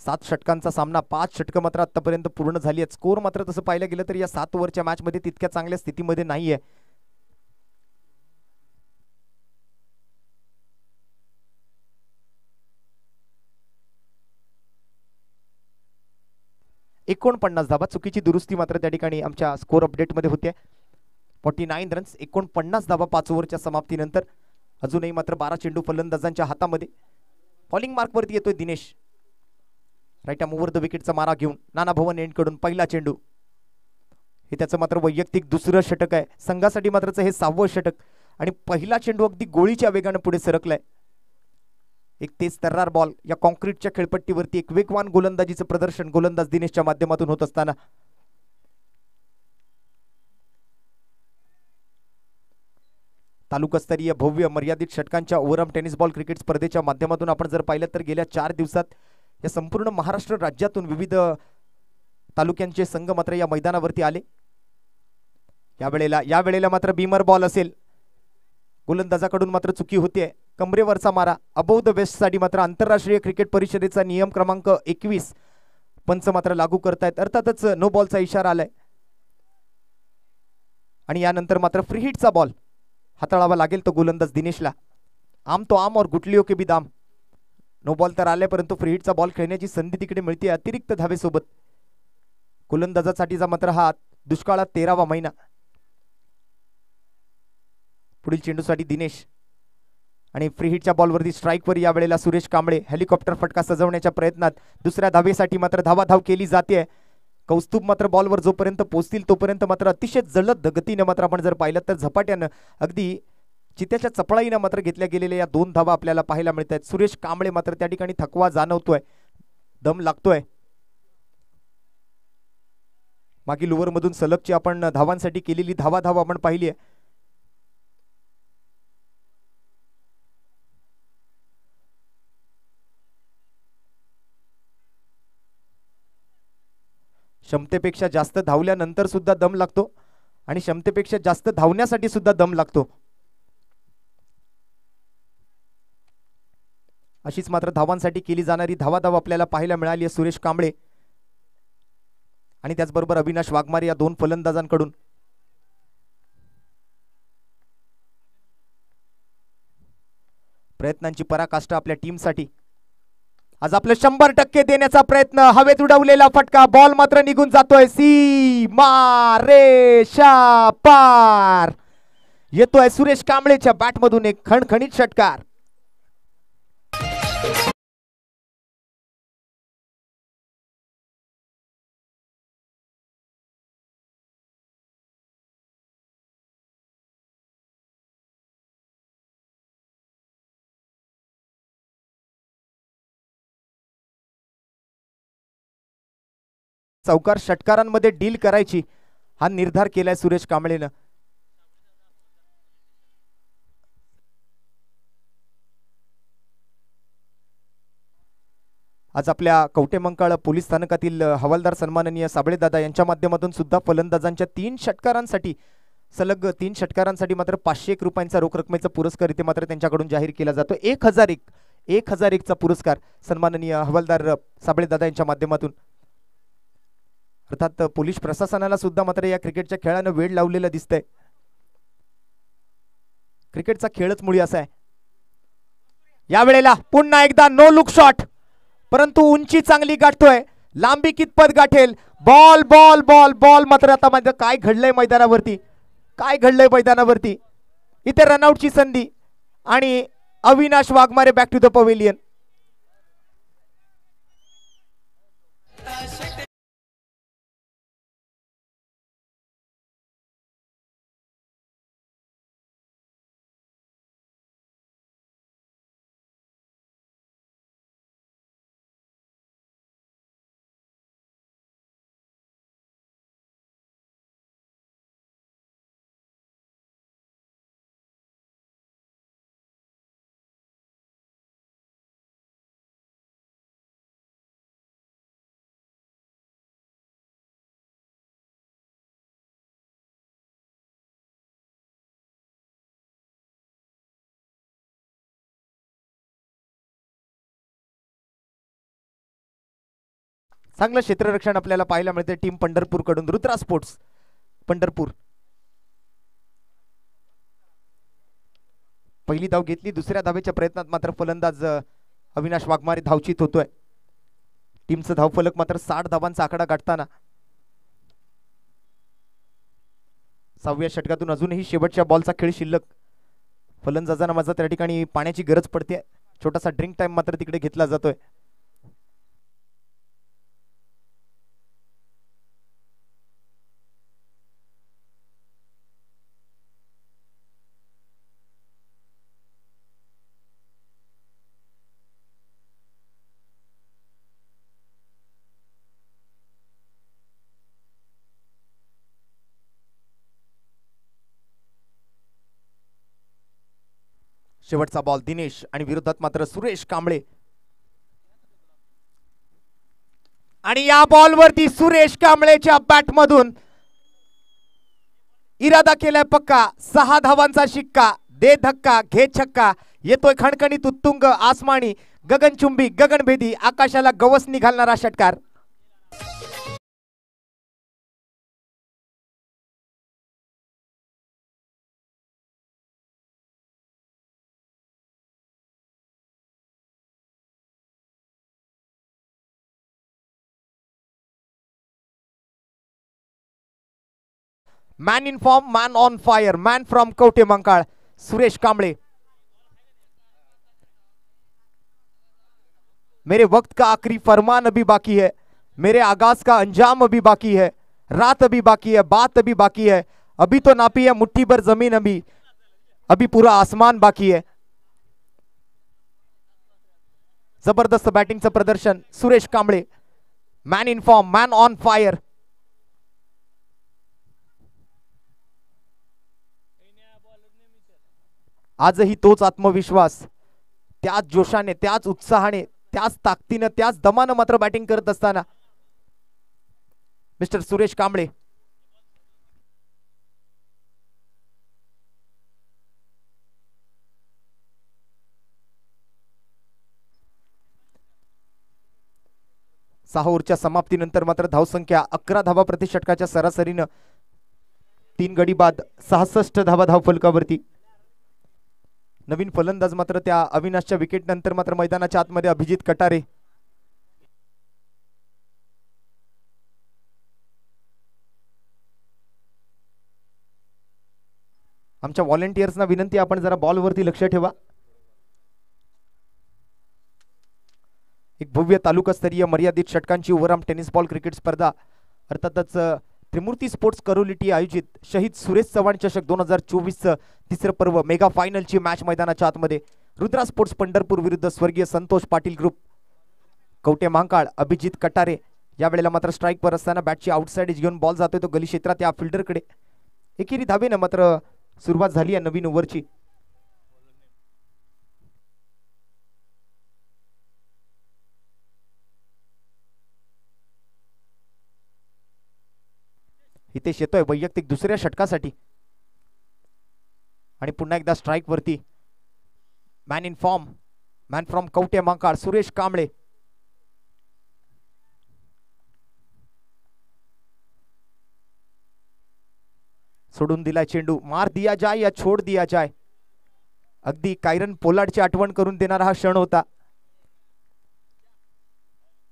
S1: 7 षटकांचा सामना, 5 षटकं मात्र आतापर्यंत पूर्ण झाली आहेत. स्कोर मात्र तसं पाहायला गेलं तर या 7 ओव्हरच्या मॅच मध्ये तितक्या चांगल्या स्थितीमध्ये नाहीये. एकोणपन्नास धावा. चुकीची दुरुस्ती मात्र त्या ठिकाणी आमच्या स्कोर अपडेटमध्ये होते. 49 रन्स, 49 धावा 5 ओव्हरच्या समाप्तीनंतर. अजूनही मात्र 12 चेंडू फलंदाजांच्या हातामध्ये. बॉलिंग मार्कवरती येतोय Dinesh. Right arm over the विकेटचा मारा घेऊन नाना भवन एंडकडून पहिला चेंडू. हे त्याचं मात्र वैयक्तिक दुसरं षटक आहे. संघासाठी मात्रच हे 6वं षटक आणि पहिला चेंडू अगदी गोळीच्या वेगाने पुढे सरकलाय. एक तेज तर्रार बॉल या कॉन्क्रीटच्या खेळपट्टीवरती एक वेगवान गोलंदाजीचं प्रदर्शन गोलंदाज दिनेशच्या माध्यमातून होत असताना तालुकास्तरीय भव्य मर्यादित षटकांच्या ओव्हरआर्म टेनिस बॉल क्रिकेट स्पर्धेच्या माध्यमातून आपण जर पाहिलं तर गेल्या 4 दिवसात या संपूर्ण महाराष्ट्र राज्यातून विविध तालुक्यांचे संघ मात्र या मैदानावरती आले. यावेळेला मात्र बीमर बॉल असेल. गोलंदाजाकडून मात्र चुकी होतीये. कमरेवरचा मारा अबोव द वेस्ट साठी मात्र आंतरराष्ट्रीय क्रिकेट परिषदेचा नियम क्रमांक 21 पंच मात्र लागू करतायत. अर्थातच नो बॉलचा इशारा आलाय आणि यानंतर मात्र फ्री हिटचा बॉल हाताळावा लागेल तो गोलंदाज दिनेशला. आम तो आम और गुटलियों के भी दाम. नो बॉल तर आले परंतु फ्री हिटचा बॉल खेळण्याची संधी तिकडे मिळते अतिरिक्त धावेसोबत. गोलंदाजासाठीचा मात्र हा दुष्काळात 13वा महिना. पुढील चेंडूसाठी दिनेश आणि फ्री हिटच्या बॉलवरती स्ट्राईकवर यावेळेला सुरेश कांबळे. हेलिकॉप्टर फटका सजवण्याच्या प्रयत्नात दुसऱ्या धावेसाठी मात्र धावाधाव केली जाते. कौस्तुभ मात्र बॉलवर जोपर्यंत पोहोचतील तोपर्यंत मात्र अतिशय जलद गतीने मात्र आपण जर पाहिलं तर झपाट्यानं अगदी चित्याच्या चपळाईनं मात्र घेतल्या गेलेल्या या 2 धावा आपल्याला पाहायला मिळत आहेत. सुरेश कांबळे मात्र त्या ठिकाणी थकवा जाणवतोय, दम लागतोय. मागील ओव्हरमधून सलगची आपण धावांसाठी केलेली धावा आपण पाहिली आहे. क्षमतेपेक्षा जास्त धावल्यानंतर सुद्धा दम लागतो आणि क्षमतेपेक्षा जास्त धावण्यासाठी सुद्धा दम लागतो. अशीच मात्र धावांसाठी केली जाणारी धाव आपल्याला पाहायला मिळाली आहे सुरेश कांबळे आणि त्याचबरोबर अविनाश वाघमारे या 2 फलंदाजांकडून. प्रयत्नांची पराकाष्ठा आपल्या टीमसाठी. आज आपलं 100% देण्याचा प्रयत्न. हवेत उडवलेला फटका, बॉल मात्र निघून जातोय सीमा रेषा पार. येतोय सुरेश कांबळेच्या बॅटमधून एक खणखणीत षटकार. चौकार षटकारांमध्ये डील करायची हा निर्धार केलाय सुरेश कांबळेनं. आज आपल्या कवटेमंकाळ पोलीस स्थानकातील हवालदार सन्माननीय साबळेदादा यांच्या माध्यमातून सुद्धा फलंदाजांच्या 3 षटकारांसाठी सलग 3 षटकारांसाठी मात्र 501 रुपयांचा रोख रकमेचा पुरस्कार इथे मात्र त्यांच्याकडून जाहीर केला जातो. 1001 चा पुरस्कार सन्माननीय हवालदार साबळेदादा यांच्या माध्यमातून. अर्थात पोलीस प्रशासनाला सुद्धा मात्र या क्रिकेटच्या खेळानं वेळ लावलेला दिसतंय. क्रिकेटचा खेळच मुळी असा आहे. यावेळेला पुन्हा एकदा नो लुक शॉट, परंतु उंची चांगली गाठतोय. लांबी कितपत गाठेल. बॉल बॉल बॉल बॉल मात्र आता म्हणजे काय घडलंय मैदानावरती, इथे रनआउटची संधी आणि Avinash Waghmare back to the pavilion. चांगलं क्षेत्ररक्षण आपल्याला पाहायला मिळते टीम पंढरपूर कडून. रुद्रा स्पोर्ट्स पंढरपूर पहिली धाव घेतली. दुसऱ्या धावेच्या प्रयत्नात मात्र फलंदाज अविनाश वाघमारे धावचित होतोय. टीमचं धावफलक मात्र 60 धावांचा आकडा गाठताना 6व्या षटकातून अजूनही शेवटच्या बॉलचा खेळ शिल्लक. फलंदाजांना मात्र त्या ठिकाणी पाण्याची गरज पडते. छोटासा ड्रिंक टाइम मात्र तिकडे घेतला जातोय. शेवटचा बॉल दिनेश आणि विरोधात मात्र सुरेश कांबळे. आणि या बॉलवरती सुरेश कांबळेच्या बॅटमधून इरादा केलाय पक्का. 6 धावांचा शिक्का. दे धक्का घे छक्का. येतोय खणखणीत उत्तुंग आसमानी गगनचुंबी गगनभेदी आकाशाला गवसणी घालणारा षटकार. Man in form man on fire man from Kavathe Mahankal Suresh Kamble. मेरे वक्त का आखिरी फरमान अभी बाकी है, मेरे आगाज का अंजाम अभी बाकी है, रात अभी बाकी है, बात अभी बाकी है, अभी तो नापी है मुट्ठी भर जमीन, अभी अभी पूरा आसमान बाकी है. जबरदस्त बॅटिंगचं प्रदर्शन Suresh Kamble. Man in form man on fire. आजही तोच आत्मविश्वास, त्याच जोशाने, त्याच उत्साहाने, त्याच ताकदीने, त्याच दमाने मात्र बॅटिंग करत असताना मिस्टर सुरेश कांबळे. सहा ओव्हरच्या समाप्तीनंतर मात्र धावसंख्या 11 धावा प्रति षटकाच्या सरासरीनं 3 गडी बाद 66 धावा धावफलकावरती. नवीन फलंदाज मात्र त्या अविनाशच्या विकेट नंतर मात्र मैदानाच्या आतमध्ये अभिजित कटारे. आमच्या व्हॉलेंटियर्सना विनंती, आपण जरा बॉलवरती लक्ष ठेवा. एक भव्य तालुकास्तरीय मर्यादित षटकांची ओव्हरआर्म टेनिस बॉल क्रिकेट स्पर्धा अर्थातच त्रिमूर्ती स्पोर्ट्स करोलिटी आयोजित शहीद सुरेश चव्हाण चषक 2024 तिसरं पर्व मेगा फायनलची मॅच मैदानाच्या आतमध्ये. रुद्रा स्पोर्ट्स पंढरपूर विरुद्ध स्वर्गीय संतोष पाटील ग्रुप कवटे महाकाळ अभिजित कटारे. या वेळेला मात्र स्ट्राईकवर असताना बॅटची आउटसाइड एज घेऊन बॉल जातोय तो गली क्षेत्रात या फिल्डरकडे. एकेरी धावेनं मात्र सुरुवात झाली आहे नवीन ओव्हरची. हितेश येतोय वैयक्तिक दुसऱ्या षटकासाठी आणि पुन्हा एकदा स्ट्राईक वरती man in form man from Kavathe Mahankal Suresh Kamble. सोडून दिलाय चेंडू. मार दिया जाय या छोड दिया जाय. अगदी कायरन पोलार्डची आठवण करून देणारा हा क्षण होता.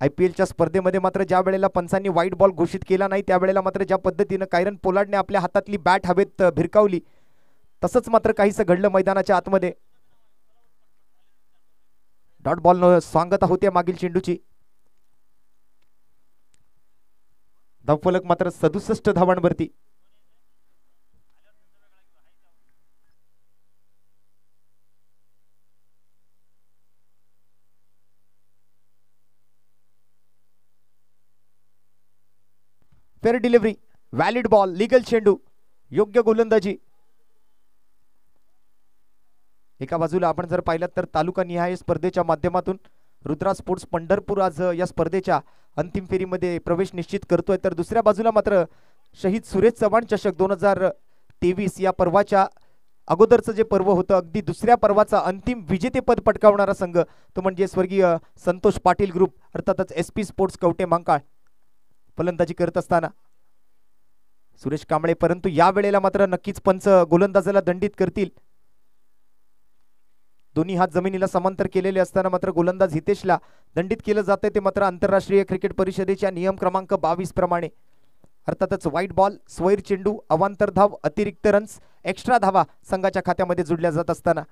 S1: IPLच्या स्पर्धेमध्ये मात्र ज्या वेळेला पंचांनी व्हाईट बॉल घोषित केला नाही त्यावेळेला मात्र ज्या पद्धतीने कायरन पोलार्डने आपल्या हातातली बॅट हवेत भिरकावली तसंच मात्र काहीसं घडलं मैदानाच्या आतमध्ये. डॉट बॉल सांगता होते मागील चेंडूची. धावफलक मात्र 67 धावांवरती. Fair delivery, valid ball, legal चेंडू, योग्य गोलंदाजी. एका बाजूला आपण जर पाहिलं तर तालुका निहाय स्पर्धेच्या माध्यमातून रुद्रा स्पोर्ट्स पंढरपूर आज या स्पर्धेच्या अंतिम फेरीमध्ये प्रवेश निश्चित करतोय, तर दुसऱ्या बाजूला मात्र शहीद सुरेश चव्हाण चषक 2023 या पर्वाच्या अगोदरचं जे पर्व होतं अगदी दुसऱ्या पर्वाचा अंतिम विजेतेपद पटकावणारा संघ तो म्हणजे स्वर्गीय संतोष पाटील ग्रुप अर्थातच SP स्पोर्ट्स कवटे महाकाळ. फलंदाजी करत असताना सुरेश कांबळे, परंतु या वेळेला मात्र नक्कीच पंच गोलंदाजाला दंडित करतील. दोन्ही हात जमिनीला समांतर केलेले असताना मात्र गोलंदाज हितेशला दंडित केलं जाते ते मात्र आंतरराष्ट्रीय क्रिकेट परिषदेच्या नियम क्रमांक 22 प्रमाणे. अर्थातच व्हाईट बॉल, स्वैर चेंडू, अवांतर धाव, अतिरिक्त रन्स, एक्स्ट्रा धावा संघाच्या खात्यामध्ये जुडल्या जात असताना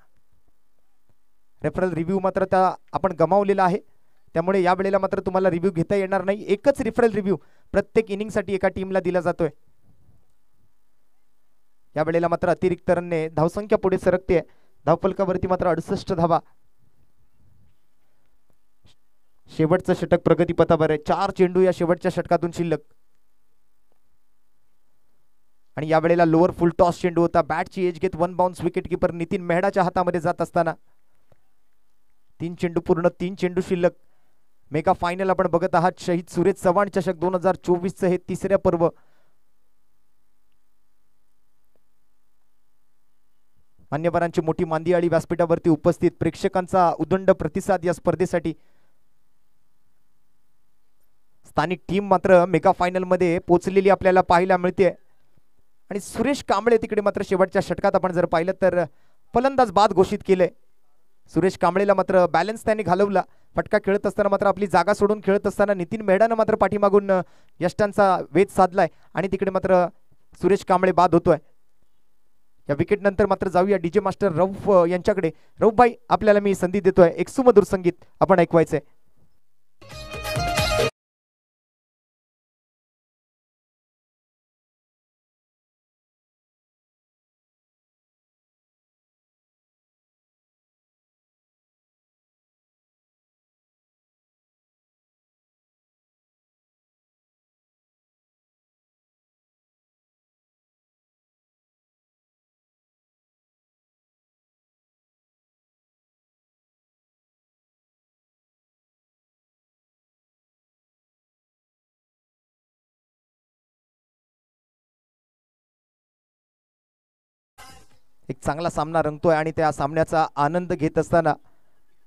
S1: रेफरल रिव्ह्यू मात्र त्या आपण गमावलेला आहे, त्यामुळे या वेळेला मात्र तुम्हाला रिव्ह्यू घेता येणार नाही. एकच रेफरल रिव्ह्यू प्रत्येक इनिंगसाठी एका टीमला दिला जातोय. या वेळेला मात्र अतिरिक्त रनने धावसंख्या पुढे सरकते. धावफलकावरती मात्र 68 धावा. शेवटचं षटक प्रगतीपथावर आहे. 4 चेंडू या शेवटच्या षटकातून शिल्लक आणि या वेळेला लोअर फुल टॉस चेंडू होता. बॅटची एज घेत one bounce wicket keeper Nitin मेहडाच्या हातामध्ये जात असताना 3 चेंडू पूर्ण, 3 चेंडू शिल्लक. मेगा फायनल आपण बघत आहात. शहीद सुरेश चव्हाण चषक 2024 चं हे तिसऱ्या पर्व. मान्यवरांची मोठी मांदियाळी व्यासपीठावरती उपस्थित, प्रेक्षकांचा उदंड प्रतिसाद या स्पर्धेसाठी. स्थानिक टीम मात्र मेगा फायनल मध्ये पोहोचलेली आपल्याला पाहायला मिळते आणि सुरेश कांबळे तिकडे मात्र शेवटच्या षटकात आपण जर पाहिलं तर फलंदाज बाद घोषित केले. सुरेश कांबळेला मात्र बॅलन्स त्यांनी घालवला. फटका खेळत असताना मात्र आपली जागा सोडून खेळत असताना नितीन मेहडानं मात्र पाठीमागून यष्टांचा वेध साधलाय आणि तिकडे मात्र सुरेश कांबळे बाद होतोय. या विकेट नंतर मात्र जाऊया डीजे मास्टर रऊफ यांच्याकडे. रऊफ भाई, आपल्याला मी संधी देतोय, एक सुमधुर संगीत आपण ऐकवायचंय. एक चांगला सामना रंगतोय आणि त्या सामन्याचा आनंद घेत असताना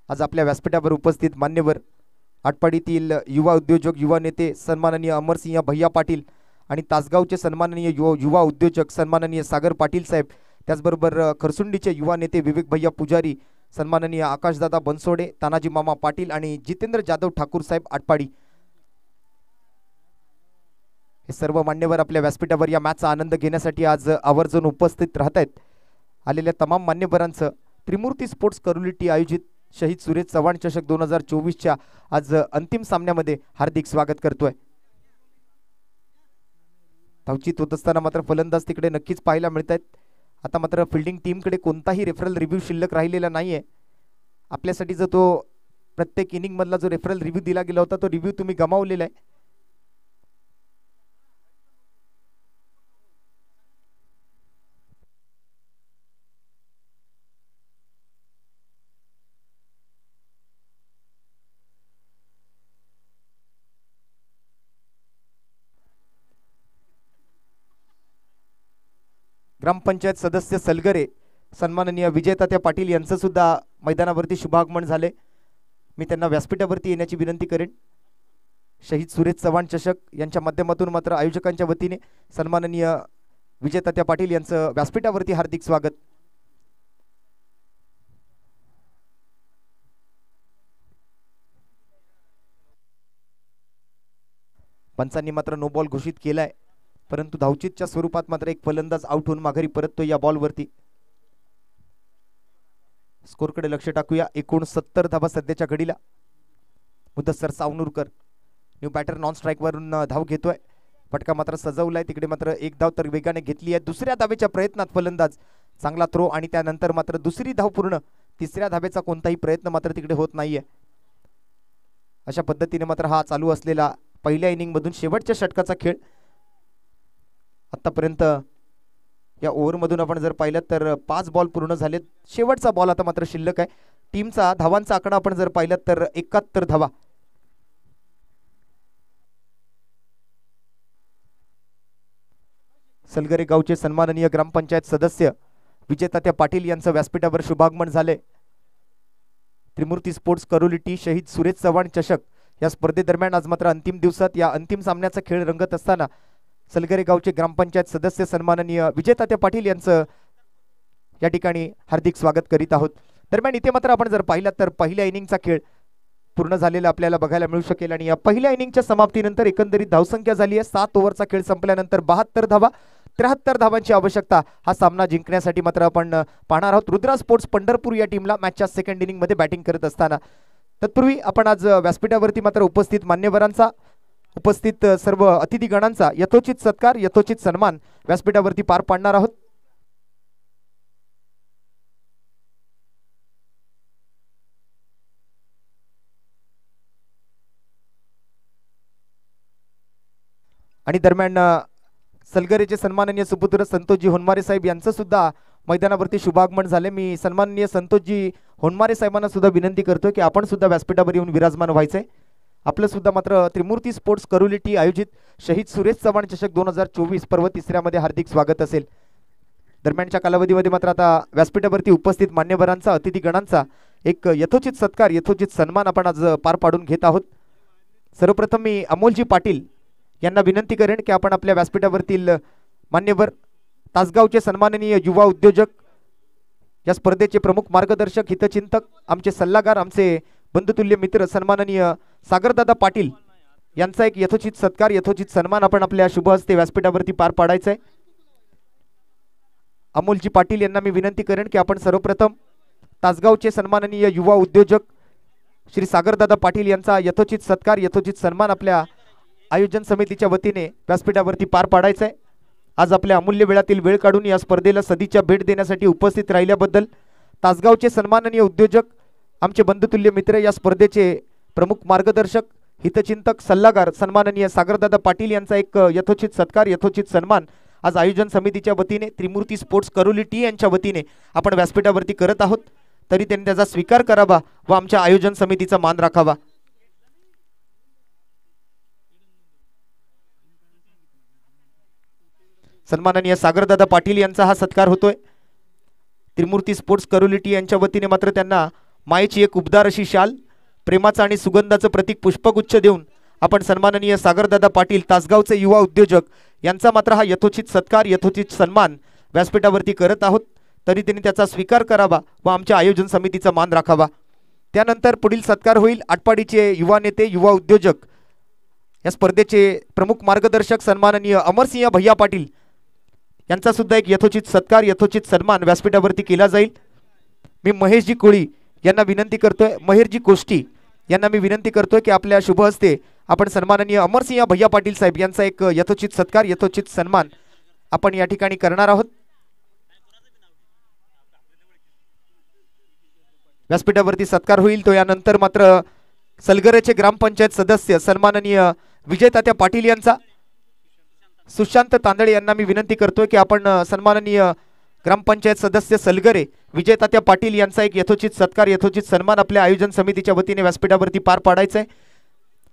S1: आज आपल्या व्यासपीठावर उपस्थित मान्यवर आटपाडीतील युवा उद्योजक, युवा नेते सन्माननीय अमरसिंह भैया पाटील आणि तासगावचे सन्माननीय युवा उद्योजक सन्माननीय सागर पाटील साहेब, त्याचबरोबर खरसुंडीचे युवा नेते विवेक भैया पुजारी, सन्माननीय आकाशदादा बनसोडे, तानाजी मामा पाटील आणि जितेंद्र जाधव ठाकूर साहेब आटपाडी, हे सर्व मान्यवर आपल्या व्यासपीठावर या मॅचचा आनंद घेण्यासाठी आज आवर्जून उपस्थित राहत आहेत. आलेल्या तमाम मान्यवरांचं त्रिमूर्ती स्पोर्ट्स करुलिटी आयोजित शहीद सुरेश चव्हाण चषक 2024च्या आज अंतिम सामन्यामध्ये हार्दिक स्वागत करतोय. धावचित होत असताना मात्र फलंदाज तिकडे नक्कीच पाहायला मिळत आहेत. आता मात्र फिल्डिंग टीमकडे कोणताही रेफरल रिव्ह्यू शिल्लक राहिलेला नाहीये. आपल्यासाठी जो तो प्रत्येक इनिंग मधला जो रेफरल रिव्ह्यू दिला गेला होता तो रिव्ह्यू तुम्ही गमावलेला आहे. ग्रामपंचायत सदस्य सलगरे सन्माननीय विजयतात्या पाटील यांचं सुद्धा मैदानावरती शुभागमन झाले. मी त्यांना व्यासपीठावरती येण्याची विनंती करेन. शहीद सुरेश चव्हाण चषक यांच्या माध्यमातून मात्र आयोजकांच्या वतीने सन्माननीय विजयतात्या पाटील यांचं व्यासपीठावरती हार्दिक स्वागत. पंचांनी मात्र नो बॉल घोषित केलाय, परंतु धावचीतच्या स्वरूपात मात्र एक फलंदाज आउट होऊन माघारी परततो या बॉलवरती. स्कोरकडे लक्ष टाकूया. 69 धावा सध्याच्या घडीला. Mudassar Savnurkar new batter non strike वरून धाव घेतोय. फटका मात्र सजवलाय, तिकडे मात्र एक धाव तर वेगाने घेतली आहे. दुसऱ्या धावेच्या प्रयत्नात फलंदाज चांगला थ्रो आणि त्यानंतर मात्र दुसरी धाव पूर्ण. तिसऱ्या धावेचा कोणताही प्रयत्न मात्र तिकडे होत नाहीये. अशा पद्धतीने मात्र हा चालू असलेला पहिल्या इनिंग मधून शेवटच्या षटकाचा खेळ. आतापर्यंत या ओव्हर मधून आपण जर पाहिलं तर 5 बॉल पूर्ण झालेत. शेवटचा बॉल आता मात्र शिल्लक आहे. टीमचा धावांचा आकडा आपण जर पाहिलं तर 71 धावा. सलगरे गावचे सन्माननीय ग्रामपंचायत सदस्य विजयतात्या पाटील यांचं व्यासपीठावर शुभागमन झाले. त्रिमूर्ती स्पोर्ट्स करुलिटी शहीद सुरेश चव्हाण चषक या स्पर्धेदरम्यान आज मात्र अंतिम दिवसात या अंतिम सामन्याचा खेळ रंगत असताना सलगरे गावचे ग्रामपंचायत सदस्य सन्माननीय विजयतात्या पाटील यांचं या ठिकाणी हार्दिक स्वागत करीत आहोत। दरम्यान इथे मात्र आपण जर पाहिलात तर पहिल्या इनिंगचा खेळ पूर्ण झालेला आपल्याला बघायला मिळू शकेल आणि या पहिल्या इनिंगच्या समाप्तीनंतर एकंदरीत धावसंख्या झाली आहे 7 ओव्हरचा खेळ संपल्यानंतर 72 धावा 73 धावांची आवश्यकता हा सामना जिंकण्यासाठी मात्र आपण पाहणार आहोत। रुद्रा स्पोर्ट्स पंढरपूर या टीमला मॅचच्या सेकंड इनिंग मध्ये बॅटिंग करत असताना तत्पूर्वी आपण आज व्यासपीठावरती मात्र उपस्थित मान्यवरांचा उपस्थित सर्व अतिथीगणांचा यथोचित सत्कार यथोचित सन्मान व्यासपीठावरती पार पाडणार आहोत। आणि दरम्यान सलगरेचे सन्माननीय सुपुत्र संतोषजी होनमारे साहेब यांचं सुद्धा मैदानावरती शुभागमन झाले। मी सन्माननीय संतोषजी होनमारे साहेबांना सुद्धा विनंती करतोय की आपण सुद्धा व्यासपीठावर येऊन विराजमान व्हायचंय। आपलं सुद्धा मात्र त्रिमूर्ती स्पोर्ट्स करुलिटी आयोजित शहीद सुरेश चव्हाण चषक 2024 पर्व तिसऱ्यामध्ये हार्दिक स्वागत असेल। दरम्यानच्या कालावधीमध्ये मात्र आता व्यासपीठावरती उपस्थित मान्यवरांचा अतिथीगणांचा एक यथोचित सत्कार यथोचित सन्मान आपण आज पार पाडून घेत आहोत। सर्वप्रथम मी अमोलजी पाटील यांना विनंती करेन की आपण आपल्या व्यासपीठावरतील मान्यवर तासगावचे सन्माननीय युवा उद्योजक या स्पर्धेचे प्रमुख मार्गदर्शक हितचिंतक आमचे सल्लागार आमचे बंधुतुल्य मित्र सन्माननीय सागरदादा पाटील यांचा एक यथोचित सत्कार यथोचित सन्मान आपण आपल्या शुभ हस्ते व्यासपीठावरती पार पाडायचा आहे। अमोलजी पाटील यांना मी विनंती करेन की आपण सर्वप्रथम तासगावचे सन्माननीय युवा उद्योजक श्री सागरदादा पाटील यांचा यथोचित सत्कार यथोचित सन्मान आपल्या आयोजन समितीच्या वतीने व्यासपीठावरती पार पाडायचा आहे। आज आपल्या अमूल्य वेळातील वेळ काढून या स्पर्धेला सदिच्छा भेट देण्यासाठी उपस्थित राहिल्याबद्दल तासगावचे सन्माननीय उद्योजक आमचे बंधुतुल्य मित्र या स्पर्धेचे प्रमुख मार्गदर्शक हितचिंतक सल्लागार सन्माननीय सागरदादा पाटील यांचा एक यथोचित सत्कार यथोचित सन्मान आज आयोजन समितीच्या वतीने त्रिमूर्ती स्पोर्ट्स करुलिटी यांच्या वतीने आपण व्यासपीठावरती करत आहोत। तरी त्यांनी त्याचा स्वीकार करावा व आमच्या आयोजन समितीचा मान राखावा। सन्माननीय सागरदादा पाटील यांचा हा सत्कार होतोय। त्रिमूर्ती स्पोर्ट्स करुलिटी यांच्या वतीने मात्र त्यांना मायेची एक उबदार अशी शाल प्रेमाचा आणि सुगंधाचं प्रतीक पुष्पगुच्छ देऊन आपण सन्माननीय सागरदादा पाटील तासगावचे युवा उद्योजक यांचा मात्र हा यथोचित सत्कार यथोचित सन्मान व्यासपीठावरती करत आहोत। तरी त्यांनी त्याचा स्वीकार करावा व आमच्या आयोजन समितीचा मान राखावा। त्यानंतर पुढील सत्कार होईल आटपाडीचे युवा नेते युवा उद्योजक या स्पर्धेचे प्रमुख मार्गदर्शक सन्माननीय अमरसिंह भैया पाटील यांचा सुद्धा एक यथोचित सत्कार यथोचित सन्मान व्यासपीठावरती केला जाईल। मी महेशजी कोळी यांना विनंती करतोय महेशजी कोष्टी यांना मी विनंती करतोय की आपल्या शुभ हस्ते आपण सन्माननीय अमरसिंह भैया पाटील साहेब यांचा एक यथोचित सत्कार यथोचित सन्मान आपण या ठिकाणी करणार आहोत। व्यासपीठावरती सत्कार होईल तो यानंतर मात्र सलगरेचे ग्रामपंचायत सदस्य सन्माननीय विजयतात्या पाटील यांचा सुशांत तांदळे यांना मी विनंती करतोय की आपण सन्माननीय ग्रामपंचायत सदस्य सलगरे विजयतात्या पाटील यांचा एक यथोचित सत्कार यथोचित सन्मान आपल्या आयोजन समितीच्या वतीने व्यासपीठावरती पार पाडायचा आहे।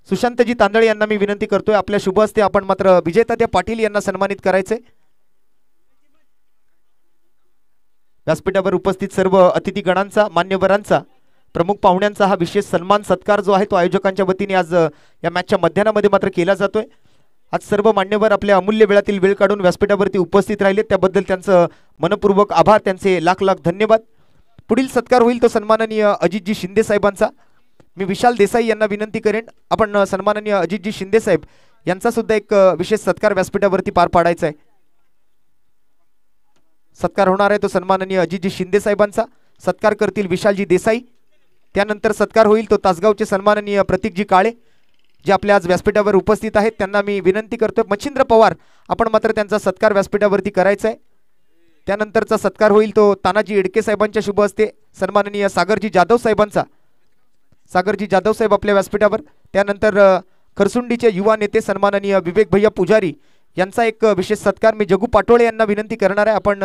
S1: सुशांतजी तांदळे यांना मी विनंती करतोय आपल्या शुभ हस्ते आपण मात्र विजयतात्या पाटील यांना सन्मानित करायचे। व्यासपीठावर उपस्थित सर्व अतिथीगणांचा मान्यवरांचा प्रमुख पाहुण्यांचा हा विशेष सन्मान सत्कार जो आहे तो आयोजकांच्या वतीने आज या मॅचच्या मध्यानामध्ये मात्र केला जातोय। आज सर्व मान्यवर आपल्या अमूल्य वेळातील वेळ काढून व्यासपीठावरती उपस्थित राहिले त्याबद्दल त्यांचं मनपूर्वक आभार त्यांचे लाख लाख धन्यवाद। पुढील सत्कार होईल तो सन्माननीय अजितजी शिंदे साहेबांचा। मी विशाल देसाई यांना विनंती करेन आपण सन्माननीय अजितजी शिंदे साहेब यांचा सुद्धा एक विशेष सत्कार व्यासपीठावरती पार पाडायचा आहे। सत्कार होणार आहे तो सन्माननीय अजितजी शिंदे साहेबांचा। सत्कार करतील विशालजी देसाई। त्यानंतर सत्कार होईल तो तासगावचे सन्माननीय प्रतीकजी काळे जे आपल्या आज व्यासपीठावर उपस्थित आहेत त्यांना मी विनंती करतो मच्छिंद्र पवार आपण मात्र त्यांचा सत्कार व्यासपीठावरती करायचा आहे। त्यानंतरचा सत्कार होईल तो तानाजी इडके साहेबांच्या शुभ हस्ते सन्माननीय सागरजी जाधव साहेबांचा। सागरजी जाधव साहेब आपल्या व्यासपीठावर। त्यानंतर खरसुंडीचे युवा नेते सन्माननीय विवेक भैया पुजारी यांचा एक विशेष सत्कार मी जगू पाटोळे यांना विनंती करणार आहे आपण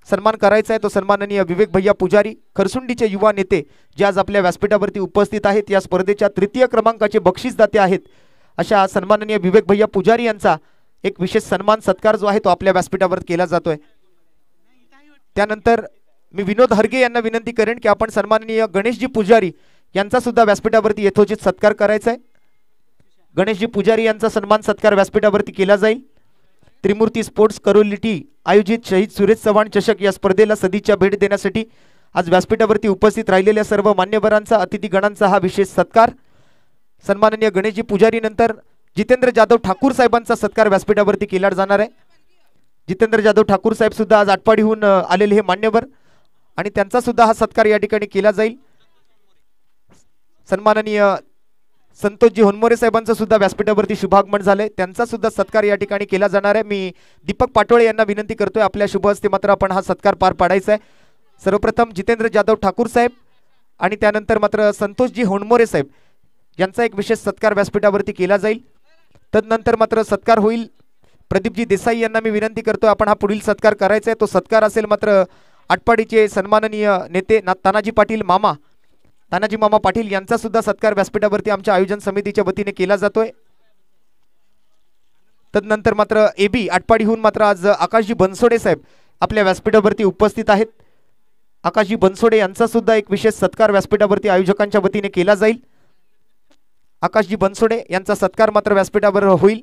S1: सन्मान करायचा आहे तो सन्माननीय विवेक भैया पुजारी खरसुंडीचे युवा नेते जे आज आपल्या व्यासपीठावरती उपस्थित आहेत या स्पर्धेच्या तृतीय क्रमांकाचे बक्षीसदाते आहेत अशा सन्माननीय विवेक भैया पुजारी यांचा एक विशेष सन्मान सत्कार जो आहे तो आपल्या व्यासपीठावर केला जातोय। त्यानंतर मी विनोद हरगे यांना विनंती करेन की आपण सन्माननीय गणेशजी पुजारी यांचा सुद्धा व्यासपीठावरती यथोचित सत्कार करायचा आहे। गणेशजी पुजारी यांचा सन्मान सत्कार व्यासपीठावरती केला जाईल. त्रिमूर्ती स्पोर्ट्स करोलिटी आयोजित शहीद सुरेश चव्हाण चषक या स्पर्धेला सदिच्छा भेट देण्यासाठी आज व्यासपीठावरती उपस्थित राहिलेल्या सर्व मान्यवरांचा अतिथीगणांचा हा विशेष सत्कार. सन्माननीय गणेशजी पुजारी नंतर जितेंद्र जाधव ठाकूर साहेबांचा सत्कार व्यासपीठावरती केला जाणार आहे. जितेंद्र जाधव ठाकूर साहेब सुद्धा आज आटपाडीहून आलेले हे मान्यवर आणि त्यांचा सुद्धा हा सत्कार या ठिकाणी केला जाईल. सन्माननीय संतोषजी होनमोरे साहेबांचं सुद्धा व्यासपीठावरती शुभागमन झालंय, त्यांचा सुद्धा सत्कार या ठिकाणी केला जाणार आहे. मी दीपक पाटोळे यांना विनंती करतोय आपल्या शुभ हस्ते मात्र आपण हा सत्कार पार पाडायचा आहे. सर्वप्रथम जितेंद्र जाधव ठाकूर साहेब आणि त्यानंतर मात्र संतोषजी होनमोरे साहेब यांचा एक विशेष सत्कार व्यासपीठावरती केला जाईल. तदनंतर मात्र सत्कार होईल प्रदीपजी देसाई यांना मी विनंती करतोय आपण हा पुढील सत्कार करायचा आहे. तो सत्कार असेल मात्र आटपाडीचे सन्माननीय नेते तानाजी पाटील मामा, तानाजी मामा पाटील यांचा सुद्धा सत्कार व्यासपीठावरती आमच्या आयोजन समितीच्या वतीने केला जातोय. तदनंतर मात्र एबी आटपाडीहून मात्र आज आकाशजी बनसोडे साहेब आपल्या व्यासपीठावरती उपस्थित आहेत. आकाशजी बनसोडे यांचा सुद्धा एक विशेष सत्कार व्यासपीठावरती आयोजकांच्या वतीने केला जाईल. आकाशजी बनसोडे यांचा सत्कार मात्र व्यासपीठावर होईल.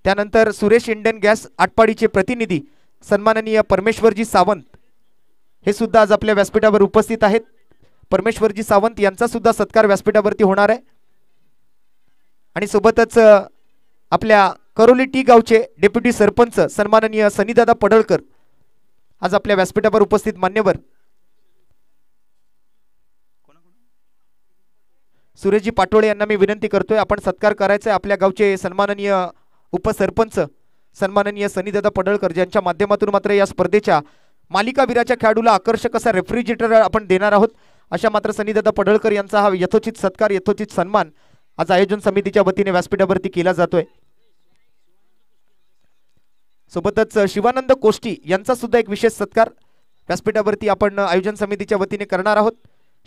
S1: त्यानंतर सुरेश इंडियन गॅस आटपाडीचे प्रतिनिधी सन्माननीय परमेश्वरजी सावंत हे सुद्धा आज आपल्या व्यासपीठावर उपस्थित आहेत. परमेश्वरजी सावंत यांचा सुद्धा सत्कार व्यासपीठावरती होणार आहे. आणि सोबतच आपल्या करोली टी गावचे डेप्युटी सरपंच सन्माननीय सनीदादा पडळकर आज आपल्या व्यासपीठावर उपस्थित मान्यवर. सुरेशजी पाटोळे यांना मी विनंती करतोय आपण सत्कार करायचा आहे. आपल्या गावचे सन्माननीय उपसरपंच सन्माननीय सनीदादा पडळकर ज्यांच्या माध्यमातून मात्र या स्पर्धेच्या मालिकावीराच्या खेळाडूला आकर्षक असा रेफ्रिजरेटर आपण देणार आहोत. अशा मात्र सनीदादा पडळकर यांचा हा यथोचित सत्कार यथोचित सन्मान आज आयोजन समितीच्या वतीने व्यासपीठावरती केला जातोय. सोबतच शिवानंद कोष्टी यांचा सुद्धा एक विशेष सत्कार व्यासपीठावरती आपण आयोजन समितीच्या वतीने करणार आहोत.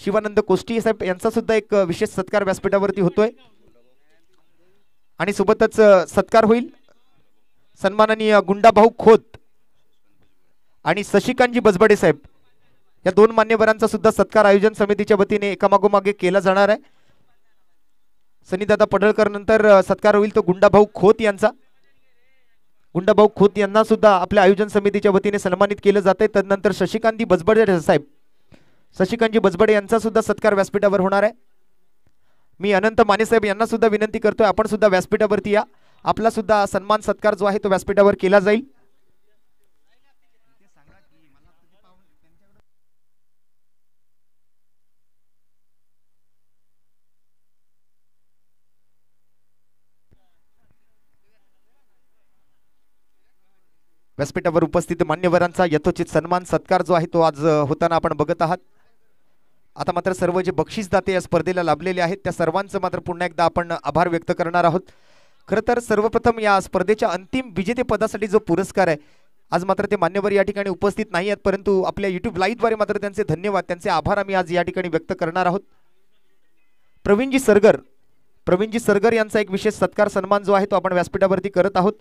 S1: शिवानंद कोष्टी साहेब यांचा सुद्धा एक विशेष सत्कार व्यासपीठावरती होतोय. आणि सोबतच सत्कार होईल सन्माननीय गुंडाभाऊ खोत आणि शशिकांतजी बजबडे साहेब या दोन मान्यवरांचा सुद्धा सत्कार आयोजन समितीच्या वतीने एकामागोमागे केला जाणार आहे. सनीदादा पडळकर नंतर सत्कार होईल तो गुंडाभाऊ खोत यांचा. गुंडाभाऊ खोत यांना सुद्धा आपल्या आयोजन समितीच्या वतीने सन्मानित केलं जाते. तदनंतर शशिकांतजी बजबडे साहेब, शशिकांतजी बजबडे यांचा सुद्धा सत्कार व्यासपीठावर होणार आहे. मी अनंत माने साहेब यांना सुद्धा विनंती करतोय आपण सुद्धा व्यासपीठावरती या. आपला सुद्धा सन्मान सत्कार जो आहे तो व्यासपीठावर केला जाईल. व्यासपीठावर उपस्थित मान्यवरांचा यथोचित सन्मान सत्कार जो आहे तो आज होताना आपण बघत आहात. आता मात्र सर्व जे बक्षीसदाते या स्पर्धेला लाभलेले आहेत त्या सर्वांचं मात्र पुन्हा एकदा आपण आभार व्यक्त करणार आहोत. खरं तर सर्वप्रथम या स्पर्धेच्या अंतिम विजेतेपदासाठी जो पुरस्कार आहे आज मात्र ते मान्यवर या ठिकाणी उपस्थित नाही आहेत, परंतु आपल्या YouTube लाईव्हद्वारे मात्र त्यांचे धन्यवाद त्यांचे आभार आम्ही आज या ठिकाणी व्यक्त करणार आहोत. प्रवीणजी सरगर यांचा एक विशेष सत्कार सन्मान जो आहे तो आपण व्यासपीठावरती करत आहोत.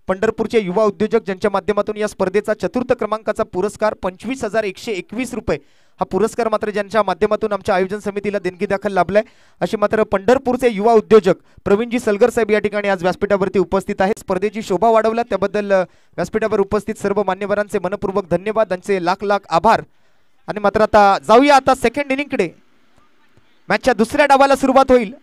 S1: पंढरपूरचे युवा उद्योजक ज्यांच्या माध्यमातून या स्पर्धेचा चतुर्थ क्रमांकाचा पुरस्कार 25,121 रुपये हा पुरस्कार मात्र ज्यांच्या माध्यमातून आमच्या आयोजन समितीला देणगी दाखल लाभलाय असे मात्र पंढरपूरचे युवा उद्योजक प्रवीणजी सलगर साहेब या ठिकाणी आज व्यासपीठावरती उपस्थित आहेत. स्पर्धेची शोभा वाढवला त्याबद्दल व्यासपीठावर उपस्थित सर्व मान्यवरांचे मनपूर्वक धन्यवाद, त्यांचे लाख लाख आभार. आणि मात्र आता जाऊया आता सेकंड इनिंगकडे. मॅचच्या दुसऱ्या डावाला सुरुवात होईल.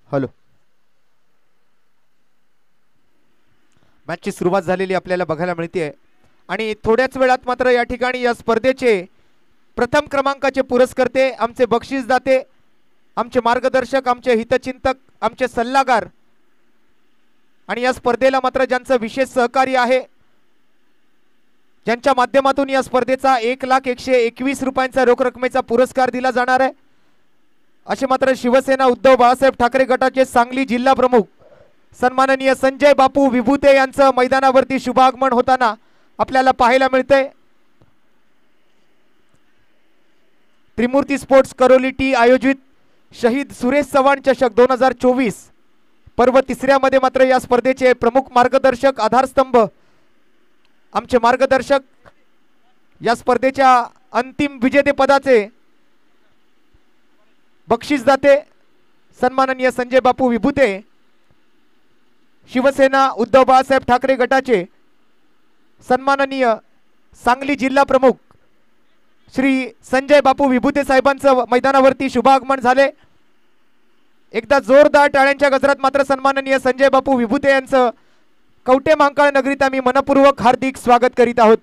S1: हॅलो मॅचची सुरुवात झालेली आपल्याला बघायला मिळते आणि थोड्याच वेळात मात्र या ठिकाणी या स्पर्धेचे प्रथम क्रमांकाचे पुरस्कर्ते, आमचे बक्षीसदाते, आमचे मार्गदर्शक, आमचे हितचिंतक, आमचे सल्लागार आणि या स्पर्धेला मात्र ज्यांचं विशेष सहकार्य आहे, ज्यांच्या माध्यमातून या स्पर्धेचा 1,121 रुपयांचा रोख रकमेचा पुरस्कार दिला जाणार आहे, असे मात्र शिवसेना उद्धव बाळासाहेब ठाकरे गटाचे सांगली जिल्हा प्रमुख सन्माननीय संजय बापू विभूते यांचं मैदानावरती शुभागमन होताना आपल्याला पाहायला मिळते। त्रिमूर्ती स्पोर्ट्स करोली टी आयोजित शहीद सुरेश चव्हाण चषक 2024 पर्व तिसऱ्यामध्ये मात्र या स्पर्धेचे प्रमुख मार्गदर्शक, आधारस्तंभ, आमचे मार्गदर्शक, या स्पर्धेच्या अंतिम विजेतेपदाचे बक्षीसदाते सन्माननीय संजय बापू विभूते, शिवसेना उद्धव बाळासाहेब ठाकरे गटाचे सन्माननीय सांगली जिल्हा प्रमुख श्री संजय बापू विभूते साहेबांचं मैदानावरती शुभागमन झाले। एकदा जोरदार टाळ्यांच्या गजरात मात्र सन्माननीय संजय बापू विभूते यांचं कवटे महांकाळ नगरीत आम्ही मनपूर्वक हार्दिक स्वागत करीत आहोत।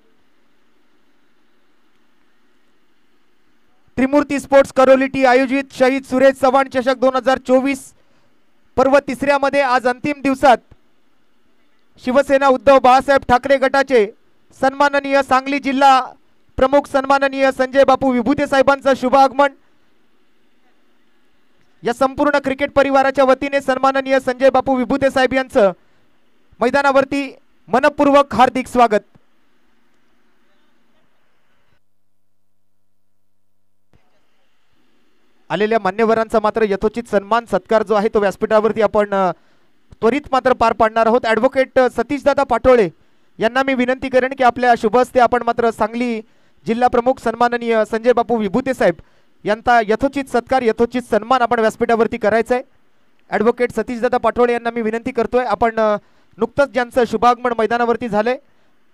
S1: त्रिमूर्ती स्पोर्ट्स करोली टी आयोजित शहीद सुरेश चव्हाण चषक 2024 पर्व तिसऱ्यामध्ये आज अंतिम दिवसात शिवसेना उद्धव बाळासाहेब ठाकरे गटाचे सन्माननीय सांगली जिल्हा प्रमुख सन्माननीय संजय बापू विभूते साहेबांचं शुभ आगमन, या संपूर्ण क्रिकेट परिवाराच्या वतीने सन्माननीय संजय बापू विभूते साहेब यांचं मैदानावरती मनपूर्वक हार्दिक स्वागत। आलेल्या मान्यवरांचा मात्र यथोचित सन्मान सत्कार जो आहे तो व्यासपीठावरती आपण त्वरित मात्र पार पाडणार आहोत। ॲडव्होकेट सतीशदादा पाटोळे यांना मी विनंती करेन की आपल्या शुभ हस्ते आपण मात्र सांगली जिल्हा प्रमुख सन्माननीय संजय बापू विभूते साहेब यांचा यथोचित सत्कार, यथोचित सन्मान आपण व्यासपीठावरती करायचा आहे। ॲडव्होकेट सतीशदादा पाटोळे यांना मी विनंती करतोय, आपण नुकतंच ज्यांचं शुभागमन मैदानावरती झाले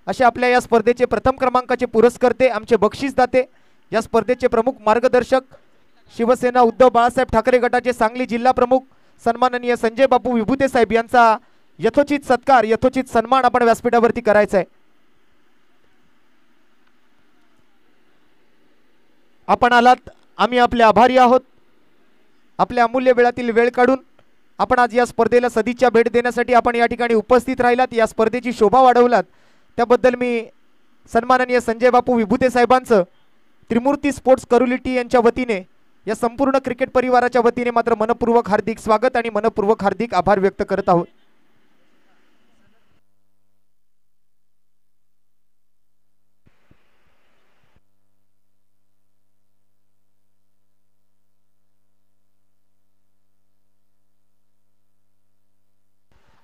S1: असे आपल्या या स्पर्धेचे प्रथम क्रमांकाचे पुरस्कर्ते, आमचे बक्षीसदाते, या स्पर्धेचे प्रमुख मार्गदर्शक शिवसेना उद्धव बाळासाहेब ठाकरे गटाचे सांगली जिल्हा प्रमुख सन्माननीय संजय बापू विभूते साहेब यांचा यथोचित सत्कार, यथोचित सन्मान आपण व्यासपीठावरती करायचा आहे। आपण आलात, आम्ही आपले आभारी आहोत। आपल्या अमूल्य वेळातील वेळ काढून आपण आज या स्पर्धेला सदिच्छा भेट देण्यासाठी आपण या ठिकाणी उपस्थित राहिलात, या स्पर्धेची शोभा वाढवलात, त्याबद्दल मी सन्माननीय संजय बापू विभूते साहेबांचं त्रिमूर्ती स्पोर्ट्स करोली टी यांच्या वतीने, या संपूर्ण क्रिकेट परिवाराच्या वतीने मात्र मनपूर्वक हार्दिक स्वागत आणि मनपूर्वक हार्दिक आभार व्यक्त करत आहोत।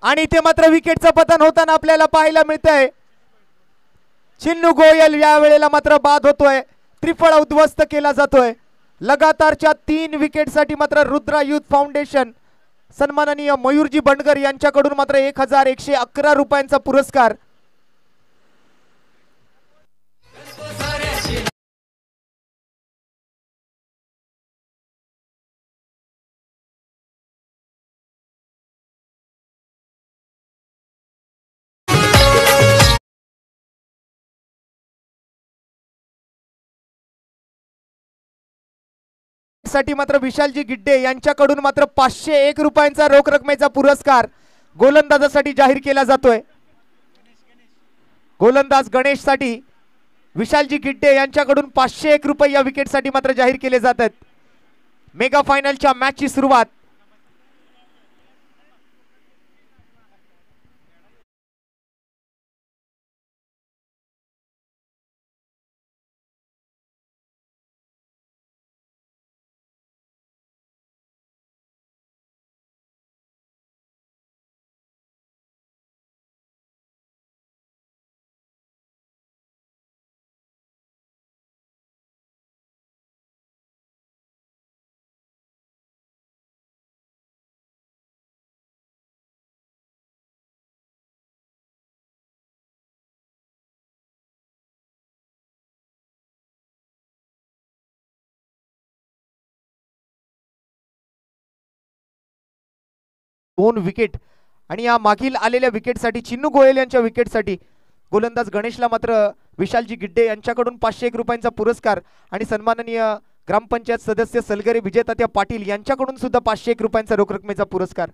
S1: आणि इथे मात्र विकेटचं पतन होताना आपल्याला पाहायला मिळतंय। चिन्नू गोयल या वेळेला मात्र बाद होतोय, त्रिफळ उद्ध्वस्त केला जातोय। लगातारच्या 3 विकेटसाठी मात्र रुद्रा युथ फाउंडेशन सन्माननीय मयूरजी बंडगर यांच्याकडून मात्र 1111 रुपयांचा पुरस्कार। साठी मात्र विशालजी गिड्डे यांच्याकडून मात्र 501 रुपयांचा रोख रकमेचा पुरस्कार गोलंदाजासाठी जाहीर केला जातोय। गोलंदाज गणेश साठी विशालजी गिड्डे यांच्याकडून 501 रुपये या विकेटसाठी मात्र जाहीर केले जात आहेत। मेगा फायनलच्या मॅचची सुरुवात दोन विकेट आणि या मागील आलेल्या विकेटसाठी चिन्नू गोयल यांच्या विकेटसाठी गोलंदाज गणेशला मात्र विशालजी गिड्डे यांच्याकडून 501 रुपयांचा पुरस्कार आणि सन्माननीय ग्रामपंचायत सदस्य सलगरे विजयतात्या पाटील यांच्याकडून सुद्धा 501 रुपयांचा रोख रकमेचा पुरस्कार.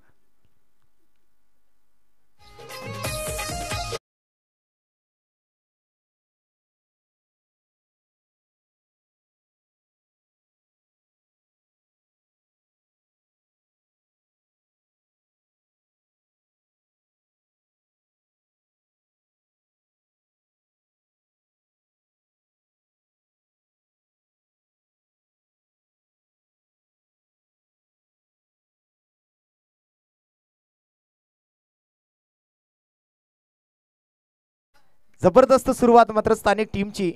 S1: जबरदस्त सुरुवात मात्र स्थानिक टीमची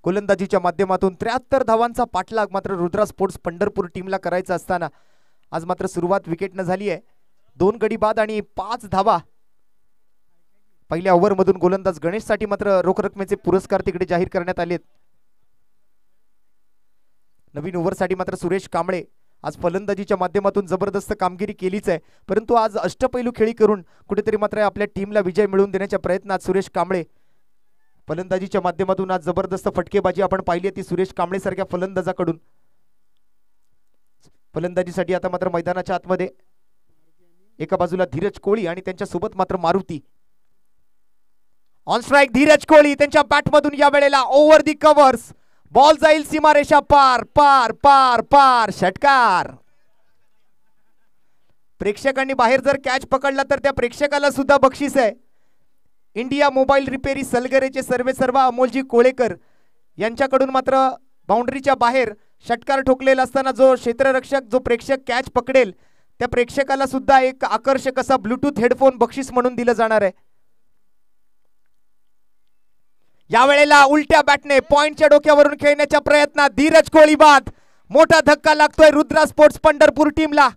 S1: गोलंदाजीच्या माध्यमातून 73 धावांचा पाठलाग मात्र रुद्रा स्पोर्ट्स पंढरपूर टीमला करायचा असताना आज मात्र सुरुवात विकेटनं झाली आहे. 2 गडी बाद आणि 5 धावा. पहिल्या ओव्हरमधून गोलंदाज गणेशसाठी मात्र रोख रकमेचे पुरस्कार तिकडे जाहीर करण्यात आलेत. नवीन ओव्हरसाठी मात्र सुरेश कांबळे आज फलंदाजीच्या माध्यमातून जबरदस्त कामगिरी केलीच आहे, परंतु आज अष्टपैलू खेळी करून कुठेतरी मात्र आपल्या टीमला विजय मिळवून देण्याच्या प्रयत्नात सुरेश कांबळे फलंदाजीच्या माध्यमातून आज जबरदस्त फटकेबाजी आपण पाहिली ती सुरेश कांबळे सारख्या फलंदाजाकडून. फलंदाजीसाठी आता मात्र मैदानाच्या आतमध्ये एका बाजूला धीरज कोळी आणि त्यांच्या सोबत मात्र मारुती. ऑन स्ट्राइक धीरज कोळी त्यांच्या बॅटमधून या वेळेला ओव्हर दी कव्हर्स बॉल जाईल सीमारेषा पार पार पार पार षटकार. प्रेक्षकांनी बाहेर जर कॅच पकडला तर त्या प्रेक्षकाला सुद्धा बक्षीस आहे. इंडिया मोबाईल रिपेरी सलगरेचे सर्वेसर्वा अमोलजी कोळेकर यांच्याकडून मात्र बाउंड्रीच्या बाहेर षटकार ठोकलेला असताना जो क्षेत्ररक्षक जो प्रेक्षक कॅच पकडेल त्या प्रेक्षकाला सुद्धा एक आकर्षक असा ब्लूटूथ हेडफोन बक्षीस म्हणून दिलं जाणार आहे. यावेळेला उलट्या बॅटने पॉइंटच्या डोक्यावरून खेळण्याच्या प्रयत्नात धीरज कोळी बाद. मोठा धक्का लागतोय रुद्रा स्पोर्ट्स पंढरपूर टीमला.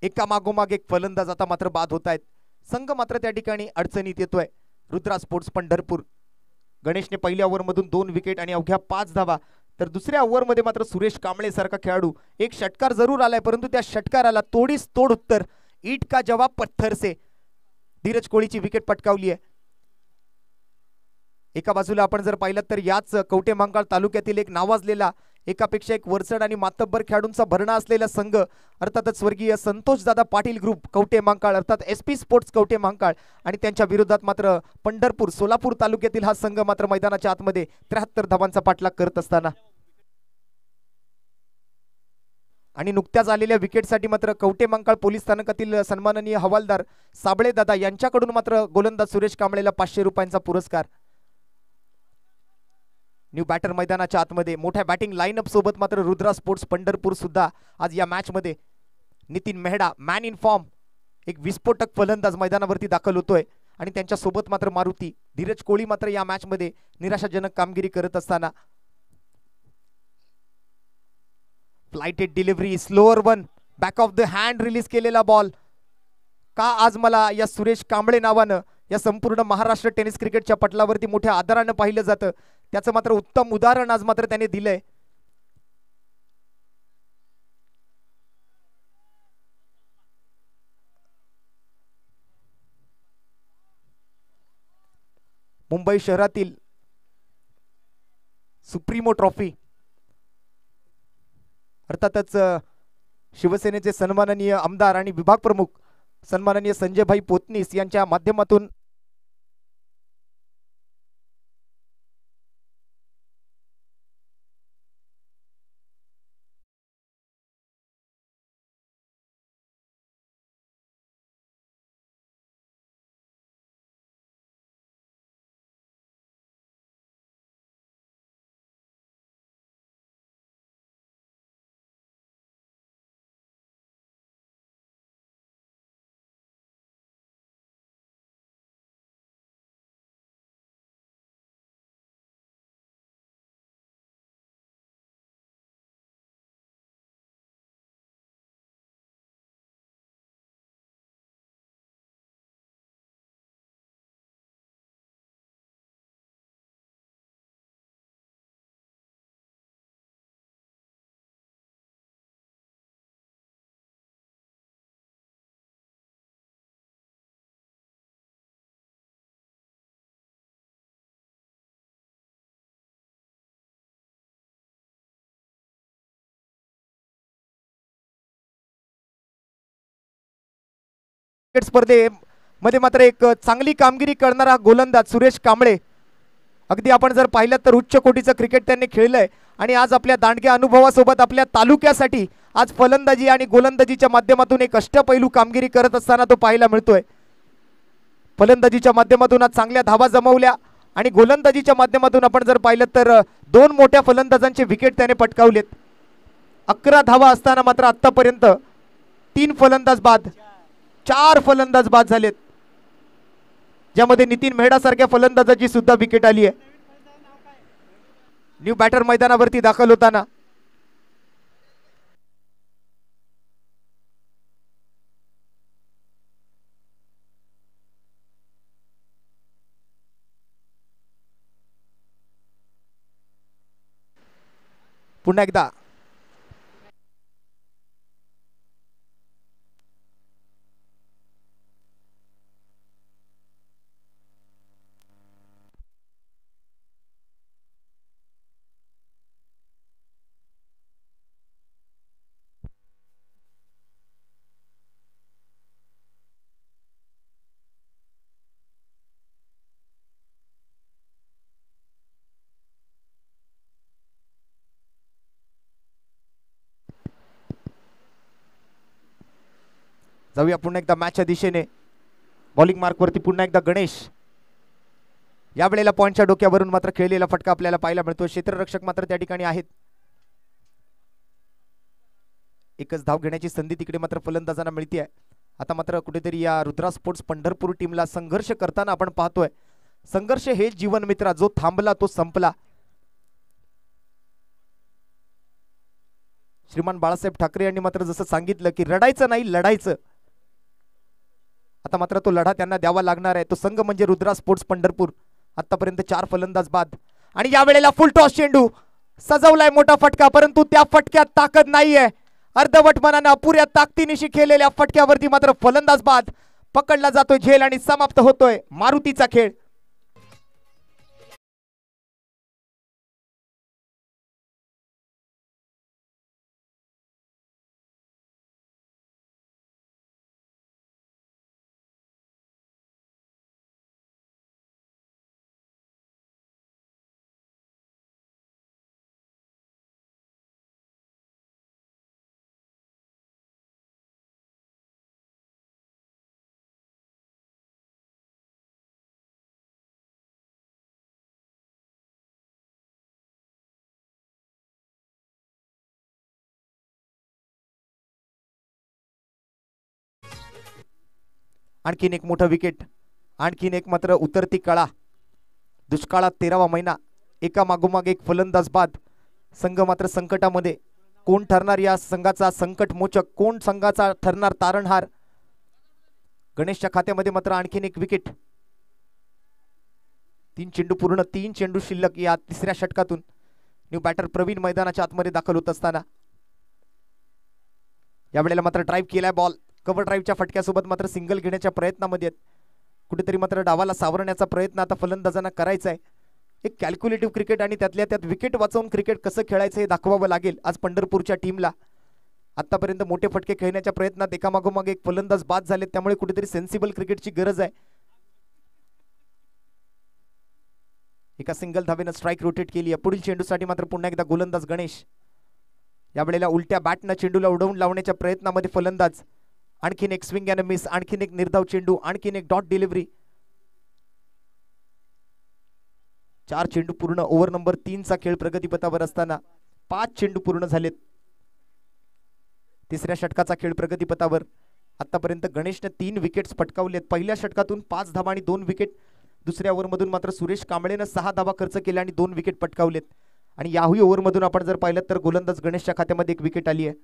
S1: एका मागोमाग एक फलंदाज आता मात्र बाद होत आहेत. संघ मात्र त्या ठिकाणी अडचणीत येतोय. रुद्रा स्पोर्ट्स पंढरपूर गणेशने पहिल्या ओव्हरमधून 2 विकेट आणि अवघ्या 5 धावा, तर दुसऱ्या ओव्हरमध्ये मात्र सुरेश कांबळे सारखा खेळाडू एक षटकार जरूर आलाय, परंतु त्या षटकाराला तोडीस तोड उत्तर ईट का जवाब पत्थर से धीरज कोळीची विकेट पटकावली आहे. एका बाजूला आपण जर पाहिलं तर याच कवठे महांकाळ तालुक्यातील एक नावाजलेला एकापेक्षा एक वरचढ आणि मातब्बर खेळाडूंचा भरणा असलेला संघ अर्थातच स्वर्गीय संतोष दादा पाटील ग्रुप कवठे महांकाळ अर्थात SP स्पोर्ट्स कवठे महांकाळ आणि त्यांच्या विरोधात मात्र पंढरपूर सोलापूर तालुक्यातील हा संघ मात्र मैदानाच्या आतमध्ये 73 धावांचा पाठलाग करत असताना आणि नुकत्याच आलेल्या विकेटसाठी मात्र कवठे महांकाळ पोलीस स्थानकातील सन्माननीय हवालदार साबळे दादा यांच्याकडून मात्र गोलंदाज सुरेश कांबळेला 500 रुपयांचा पुरस्कार. न्यू बॅटर मैदानाच्या आतमध्ये मोठ्या बॅटिंग लाईनअप सोबत मात्र रुद्रा स्पोर्ट्स पंढरपूर सुद्धा आज या मॅच मध्ये नितीन मेहडा मॅन इन फॉर्म एक विस्फोटक फलंदाज मैदानावरती दाखल होतोय आणि त्यांच्या सोबत मात्र मारुती. धीरज कोळी मात्र या मॅच मध्ये निराशाजनक कामगिरी करत असताना flighted delivery slower one back of the hand release केलेला बॉल. का आज मला या सुरेश कांबळे नावानं या संपूर्ण महाराष्ट्र टेनिस क्रिकेटच्या पटलावरती मोठ्या आदरानं पाहिलं जातं त्याचं मात्र उत्तम उदाहरण आज मात्र त्याने दिलंय. मुंबई शहरातील सुप्रीमो ट्रॉफी अर्थातच शिवसेनेचे सन्माननीय आमदार आणि विभाग प्रमुख सन्माननीय संजयभाई पोतनीस यांच्या माध्यमातून क्रिकेट स्पर्धेमध्ये मात्र एक चांगली कामगिरी करणारा गोलंदाज सुरेश कांबळे, अगदी आपण जर पाहिलं तर उच्च कोटीचं क्रिकेट त्यांनी खेळलंय आणि आज आपल्या दांडग्या अनुभवासोबत आपल्या तालुक्यासाठी आज फलंदाजी आणि गोलंदाजीच्या माध्यमातून एक अष्टपैलू कामगिरी करत असताना तो पाहायला मिळतोय. फलंदाजीच्या माध्यमातून आज चांगल्या धावा जमवल्या आणि गोलंदाजीच्या माध्यमातून आपण जर पाहिलं तर दोन मोठ्या फलंदाजांचे विकेट त्याने पटकावलेत. 11 धावा असताना मात्र आतापर्यंत 3 फलंदाज बाद, 4 फलंदाज बाद झालेत, ज्यामध्ये नितीन मेहडा सारख्या फलंदाजाची सुद्धा विकेट आली आहे. न्यू बॅटर मैदानावरती दाखल होताना पुन्हा एकदा जाऊया पुन्हा एकदा मॅचच्या दिशेने. बॉलिंग मार्कवरती पुन्हा एकदा गणेश. यावेळेला पॉइंटच्या डोक्यावरून मात्र खेळलेला फटका आपल्याला पाहायला मिळतो. क्षेत्ररक्षक मात्र त्या ठिकाणी आहेत. एकच धाव घेण्याची संधी तिकडे मात्र फलंदाजांना मिळते. आता मात्र कुठेतरी या रुद्रा स्पोर्ट्स पंढरपूर टीमला संघर्ष करताना आपण पाहतोय. संघर्ष हे जीवन मित्रा, जो थांबला तो संपला. श्रीमान बाळासाहेब ठाकरे यांनी मात्र जसं सांगितलं की रडायचं नाही, लढायचं. आता मात्र तो लढा त्यांना द्यावा लागणार आहे. तो संघ म्हणजे रुद्रा स्पोर्ट्स पंढरपूर. आतापर्यंत 4 फलंदाज बाद आणि या वेळेला फुल टॉस चेंडू सजवलाय मोठा फटका, परंतु त्या फटक्यात ताकद नाहीये. अर्धवट मनानं अपुऱ्या ताकदीनिशी खेळलेल्या फटक्यावरती मात्र फलंदाज बाद. पकडला जातोय झेल आणि समाप्त होतोय मारुतीचा खेळ. आणखीन एक मोठा विकेट, आणखीन एक मात्र उतरती कळा. दुष्काळात 13वा महिना, एका मागोमाग एक फलंदाज बाद. संघ मात्र संकटामध्ये. कोण ठरणार या संघाचा संकट मोचक, कोण संघाचा ठरणार तारणहार. गणेशच्या खात्यामध्ये मात्र आणखीन एक विकेट. 3 चेंडू पूर्ण, 3 चेंडू शिल्लक या तिसऱ्या षटकातून. न्यू बॅटर प्रवीण मैदानाच्या आतमध्ये दाखल होत असताना यावेळेला मात्र ड्राईव्ह केलाय बॉल. कव्हर ड्राईव्हच्या फटक्यासोबत मात्र सिंगल घेण्याच्या प्रयत्नामध्ये कुठेतरी मात्र डावाला सावरण्याचा प्रयत्न आता फलंदाजांना करायचा आहे. एक कॅल्क्युलेटिव्ह क्रिकेट आणि त्यातल्या त्यात विकेट वाचवून क्रिकेट कसं खेळायचं हे दाखवावं लागेल आज पंढरपूरच्या टीमला. आतापर्यंत मोठे फटके खेळण्याच्या प्रयत्नात एकामागोमाग एक फलंदाज बाद झाले, त्यामुळे कुठेतरी सेन्सिबल क्रिकेटची गरज आहे. एका सिंगल धावेनं स्ट्राईक रोटेट केली आहे. पुढील चेंडूसाठी मात्र पुन्हा एकदा गोलंदाज गणेश. यावेळेला उलट्या बॅटनं चेंडूला उडवून लावण्याच्या प्रयत्नामध्ये फलंदाज. आणखीन एक स्विंग अँड मिस, आणखीन एक निर्धाव चेंडू, आणखीन एक डॉट डिलिव्हरी. 4 चेंडू पूर्ण. ओव्हर नंबर 3 चा खेळ प्रगतीपथावर असताना 5 चेंडू पूर्ण झालेत. तिसऱ्या षटकाचा खेळ प्रगतीपथावर. आतापर्यंत गणेशने 3 विकेट्स पटकावलेत. पहिल्या षटकातून 5 धावा आणि 2 विकेट. दुसऱ्या ओव्हरमधून मात्र सुरेश कांबळेनं 6 धावा खर्च केल्या आणि 2 विकेट पटकावलेत. आणि याही ओव्हरमधून आपण जर पाहिलं तर गोलंदाज गणेशच्या खात्यामध्ये एक विकेट आली आहे.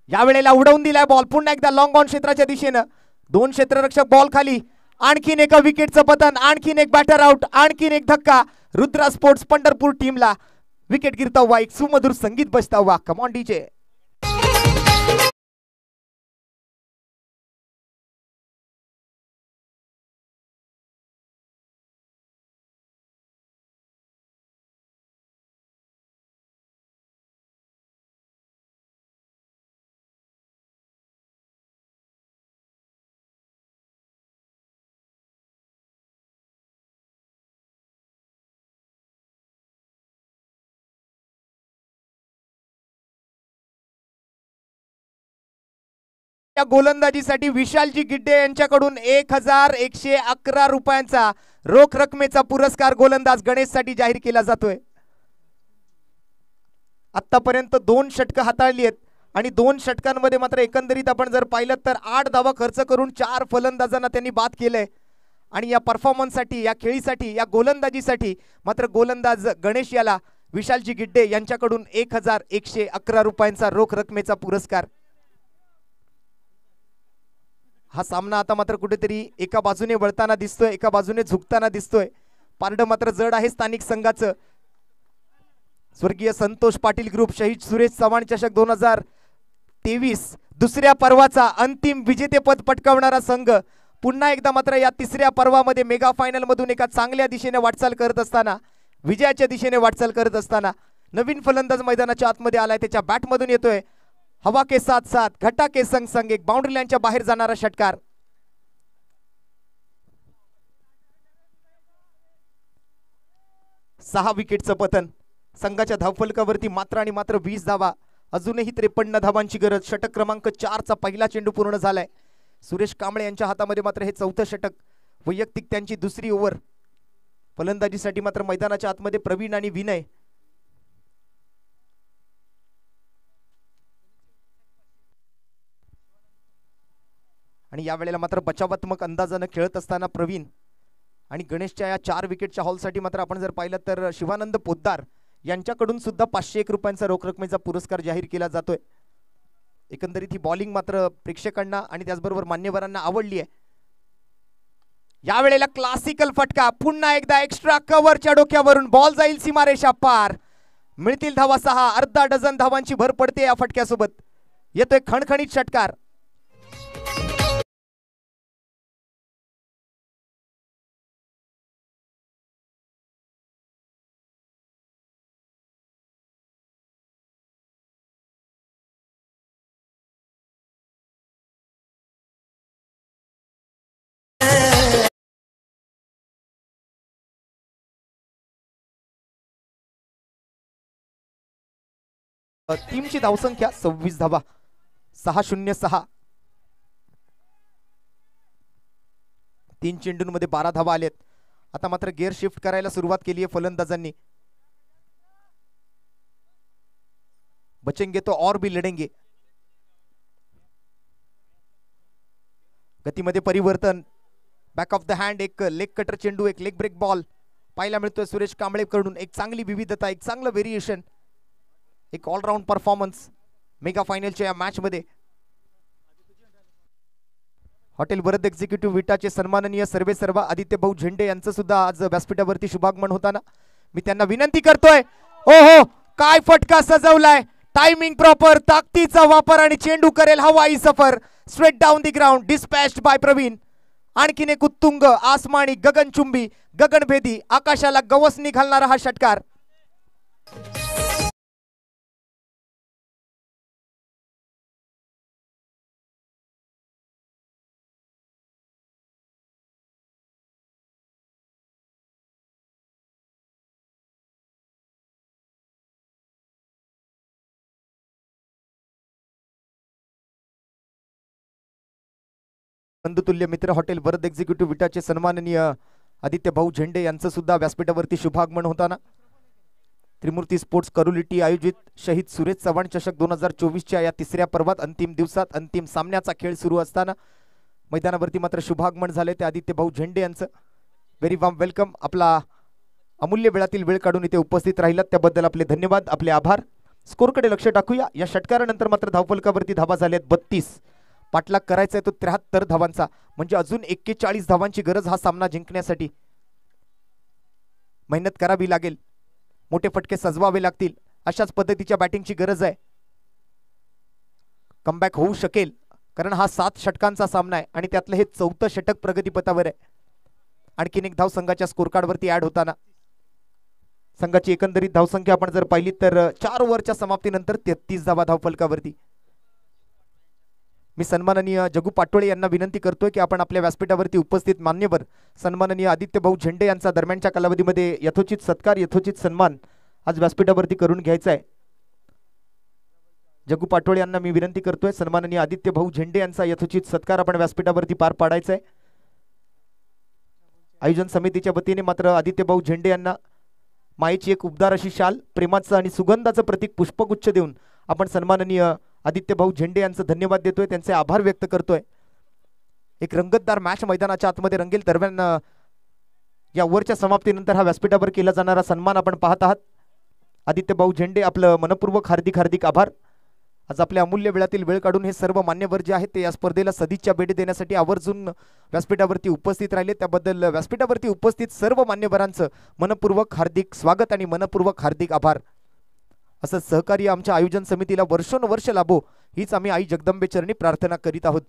S1: यावेळेला उडवून दिलाय बॉल पुन्हा एकदा लॉंग ऑन क्षेत्राच्या दिशेनं. 2 क्षेत्ररक्षक बॉल खाली. आणखीन एका विकेटचं पतन, आणखीन एक बॅटर आउट, आणखीन एक धक्का. रुद्रा स्पोर्ट्स पंढरपूर टीमला विकेट गिरता हुआ एक सुमधुर संगीत बजता हुआ. Come on DJ. या गोलंदाजीसाठी विशालजी गिड्डे यांच्याकडून 1111 रुपयांचा रोख रकमेचा पुरस्कार गोलंदाज गणेशसाठी जाहीर केला जातोय. आतापर्यंत 2 षटकं हाताळली आहेत आणि 2 षटकांमध्ये मात्र एकंदरीत आपण जर पाहिलं तर 8 धावा खर्च करून 4 फलंदाजांना त्यांनी बाद केलंय. आणि या परफॉर्मन्ससाठी, या खेळीसाठी, या गोलंदाजीसाठी मात्र गोलंदाज गणेश याला विशालजी गिड्डे यांच्याकडून 1111 रुपयांचा रोख रकमेचा पुरस्कार. हा सामना आता मात्र कुठेतरी एका बाजूने वळताना दिसतोय, एका बाजूने झुकताना दिसतोय. पारडं मात्र जड आहे स्थानिक संघाचं. स्वर्गीय संतोष पाटील ग्रुप शहीद सुरेश चव्हाण चषक 2023 दुसऱ्या पर्वाचा अंतिम विजेतेपद पटकावणारा संघ पुन्हा एकदा मात्र या तिसऱ्या पर्वामध्ये मेगा फायनल मधून एका चांगल्या दिशेने वाटचाल करत असताना, विजयाच्या दिशेने वाटचाल करत असताना नवीन फलंदाज मैदानाच्या आतमध्ये आलाय. त्याच्या बॅट मधून येतोय हवा के साथ साथ घटा के संग संग एक बाउंड्री लाईनच्या बाहेर जाणारा षटकार. सहा विकेटचं पतन. संघाच्या धावफलकावरती मात्र आणि मात्र 20 धावा. अजूनही 53 धावांची गरज. षटक क्रमांक 4चा पहिला चेंडू पूर्ण झालाय. सुरेश कांबळे यांच्या हातामध्ये मात्र हे 4थं षटक. वैयक्तिक त्यांची दुसरी ओव्हर. फलंदाजीसाठी मात्र मैदानाच्या आतमध्ये प्रवीण आणि विनय. आणि यावेळेला मात्र बचावात्मक अंदाजानं खेळत असताना प्रवीण आणि गणेशच्या या 4 विकेटच्या हॉलसाठी मात्र आपण जर पाहिलं तर शिवानंद पोद्दार यांच्याकडून सुद्धा 501 रुपयांचा रोख रकमेचा पुरस्कार जाहीर केला जातोय. एकंदरीत ही बॉलिंग मात्र प्रेक्षकांना आणि त्याचबरोबर मान्यवरांना आवडली आहे. यावेळेला क्लासिकल फटका. पुन्हा एकदा एक्स्ट्रा कव्हरच्या डोक्यावरून बॉल जाईल सीमारेषा पार. मिळतील धावा 6. अर्धा डझन धावांची भर पडते या फटक्यासोबत. येतोय खणखणीत षटकार. टीमची धावसंख्या 26 धावा. 6-0-6. 3 चेंडूंमध्ये 12 धावा आलेत. आता मात्र गिअर शिफ्ट करायला सुरुवात केली आहे फलंदाजांनी. बचेंगे तो और भी लढेंगे. गतीमध्ये परिवर्तन. बॅक ऑफ द हँड एक लेग कटर चेंडू, एक लेग ब्रेक बॉल पाहायला मिळतोय सुरेश कांबळे कडून. एक चांगली विविधता, एक चांगलं व्हेरिएशन, एक ऑलराऊंड परफॉर्मन्स मेगा फायनलच्या या मॅच मध्ये. हॉटेल वरद एक्झिक्युटिव्ह विटाचे सन्माननीय सर्वे सर्वा आदित्य भाऊ झेंडे यांचं सुद्धा आज व्यासपीठावरती शुभागमन होताना मी त्यांना विनंती करतोय. ओहो, काय फटका सजवलाय. टायमिंग प्रॉपर, ताकदीचा वापर आणि चेंडू करेल हवाई सफर. Straight down the ground. Dispatched by Praveen. आणखीन एक उत्तुंग, आसमानी, गगनचुंबी, गगनभेदी, आकाशाला गवसणी घालणारा हा षटकार. बंधुतुल्य मित्र हॉटेल वरद एक्झिक्युटिव्ह विटाचे सन्माननीय आदित्य भाऊ झेंडे यांचं सुद्धा व्यासपीठावरती शुभागमन होताना त्रिमूर्ती स्पोर्ट्स करुलिटी आयोजित शहीद सुरेश चव्हाण चषक 2024च्या या तिसऱ्या पर्वात अंतिम दिवसात अंतिम सामन्याचा खेळ सुरू असताना मैदानावरती मात्र शुभागमन झाले ते आदित्य भाऊ झेंडे यांचं. Very warm welcome. आपला अमूल्य वेळातील वेळ काढून इथे उपस्थित राहिलात त्याबद्दल आपले धन्यवाद, आपले आभार. स्कोरकडे लक्ष टाकूया. या षटकारानंतर मात्र धावफलकावरती धावा झाल्यात 32. पाठलाग करायचा आहे तो 73 धावांचा. म्हणजे अजून 41 धावांची गरज हा सामना जिंकण्यासाठी. मेहनत करावी लागेल, मोठे फटके सजवावे लागतील. अशाच पद्धतीच्या बॅटिंगची गरज आहे. कमबॅक होऊ शकेल कारण हा 7 षटकांचा सामना आहे आणि त्यातलं हे 4थं षटक प्रगतीपथावर आहे. आणखीन एक धाव संघाच्या स्कोरकार्डवरती ऍड होताना संघाची एकंदरीत धावसंख्या आपण जर पाहिली तर 4 ओव्हरच्या समाप्तीनंतर 33 धावा धावफलकावरती. मी सन्माननीय जगू पाटोळे यांना विनंती करतोय की आपण आपल्या व्यासपीठावरती उपस्थित मान्यवर सन्माननीय आदित्य भाऊ झेंडे यांचा दरम्यानच्या कालावधीमध्ये यथोचित सत्कार, यथोचित सन्मान आज व्यासपीठावरती करून घ्यायचा आहे. जग्गू पाटोळे यांना मी विनंती करतोय, सन्माननीय आदित्य भाऊ झेंडे यांचा यथोचित सत्कार आपण व्यासपीठावरती पार पाडायचा आहे। आयोजन समितीच्या वतीने मात्र आदित्य भाऊ झेंडे यांना मायेची एक उबदार अशी शाल, प्रेमाचं आणि सुगंधाचं प्रतीक पुष्पगुच्छ देऊन आपण सन्माननीय आदित्य भाऊ झेंडे यांचं धन्यवाद देतोय, त्यांचे आभार व्यक्त करतोय। एक रंगतदार मॅच मैदानाच्या आतमध्ये रंगेल दरम्यान या ओव्हरच्या समाप्तीनंतर हा व्यासपीठावर केला जाणारा सन्मान आपण पाहत आहात। आदित्य भाऊ झेंडे आपलं मनपूर्वक हार्दिक हार्दिक आभार। आज आपल्या अमूल्य वेळातील वेळ काढून हे सर्व मान्यवर जे आहेत ते या स्पर्धेला सदिच्छा भेट देण्यासाठी आवर्जून व्यासपीठावरती उपस्थित राहिले, त्याबद्दल व्यासपीठावरती उपस्थित सर्व मान्यवरांचं मनपूर्वक हार्दिक स्वागत आणि मनपूर्वक हार्दिक आभार। असं सहकार्य आमच्या आयोजन समितीला वर्षोनवर्ष लाभो हीच आम्ही आई जगदंबे चरणी प्रार्थना करीत आहोत।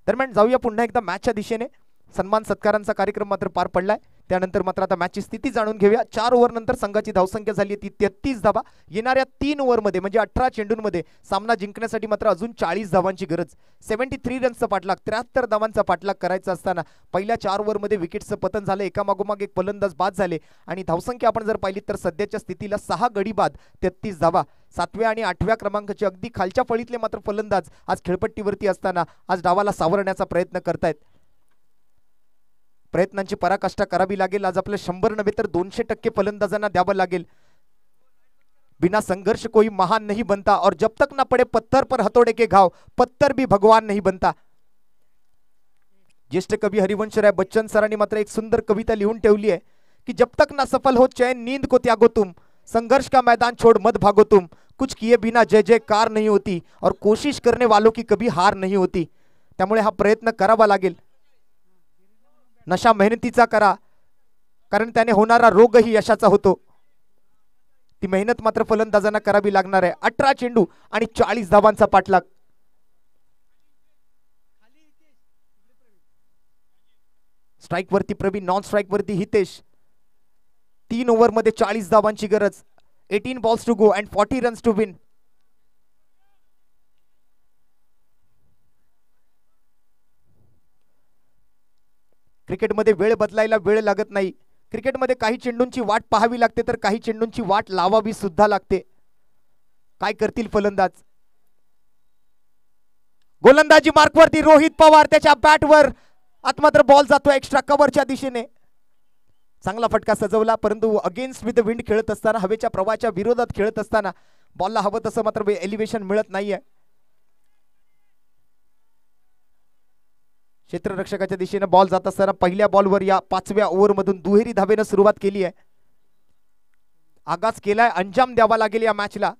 S1: दरम्यान जाऊया पुन्हा एकदा मॅचच्या दिशेने। सन्मान सत्कारांचा कार्यक्रम मात्र पार पडलाय, त्यानंतर मात्र आता मॅचची स्थिती जाणून घेऊया। 4 ओव्हर नंतर संघाची धावसंख्या झाली आहे ती 33 धावा। येणाऱ्या 3 ओव्हरमध्ये म्हणजे 18 चेंडूंमध्ये सामना जिंकण्यासाठी मात्र अजून 40 धावांची गरज। 73 रन्सचा पाठलाग, 73 धावांचा पाठलाग करायचा असताना पहिल्या 4 ओव्हरमध्ये विकेटचं पतन झालं, एकामागोमाग एक फलंदाज बाद झाले आणि धावसंख्या आपण जर पाहिली तर सध्याच्या स्थितीला 6 गडी बाद 33 धावा। 7व्या आणि 8व्या क्रमांकाचे अगदी खालच्या फळीतले मात्र फलंदाज आज खेळपट्टीवरती असताना आज डावाला सावरण्याचा प्रयत्न करतायत। प्रयत्नांची पराकाष्ठा करावी लागेल। आज आपल्या 100 नव्हे तर 200% फलंदाजांना द्यावं लागेल। बिना संघर्ष कोई महान नहीं बनता और जब तक ना पड़े पत्थर पर हथौड़े के घाव पत्थर भी भगवान नहीं बनता। ज्येष्ठ कवी हरिवंशराय बच्चन सरांनी मात्र एक सुंदर कविता लिहून ठेवली आहे की जब तक ना सफल हो चैन नींद को त्यागो तुम, संघर्ष का मैदान छोड़ मत भागो तुम, कुछ किए बिना जय जयकार नहीं होती और कोशिश करने वालों की कभी हार नहीं होती। त्यामुळे हा प्रयत्न करावा लागेल, नशा मेहनतीचा करा, कारण त्याने होणारा रोगही यशाचा होतो। ती मेहनत मात्र फलंदाजांना करावी लागणार आहे। 18 चेंडू आणि 40 धावांचा पाठलाग। स्ट्राइक वरती प्रवीण, नॉन स्ट्राइक वरती हितेश। 3 ओव्हर मध्ये 40 धावांची गरज। 18 balls to go and 40 runs to win. क्रिकेटमध्ये वेळ बदलायला वेळ लागत नाही। क्रिकेटमध्ये काही चेंडूंची वाट पाहावी लागते तर काही चेंडूंची वाट लावावी सुद्धा लागते। काय करतील फलंदाज? गोलंदाजी मार्कवरती रोहित पवार, त्याच्या बॅटवर आत मात्र बॉल जातो एक्स्ट्रा कव्हरच्या दिशेने। चांगला फटका सजवला, परंतु अगेन्स्ट विथ द विंड खेळत असताना, हवेच्या प्रवाहाच्या विरोधात खेळत असताना बॉलला हवं तसं मात्र एलिव्हेशन मिळत नाहीये। क्षेत्ररक्षकाच्या दिशेने बॉल जात असताना पहिल्या बॉलवर या 5व्या ओव्हर मधून दुहेरी धावेने सुरुवात केली आहे। आगाज केलाय, अंजाम द्यावा लागेल या मॅचला।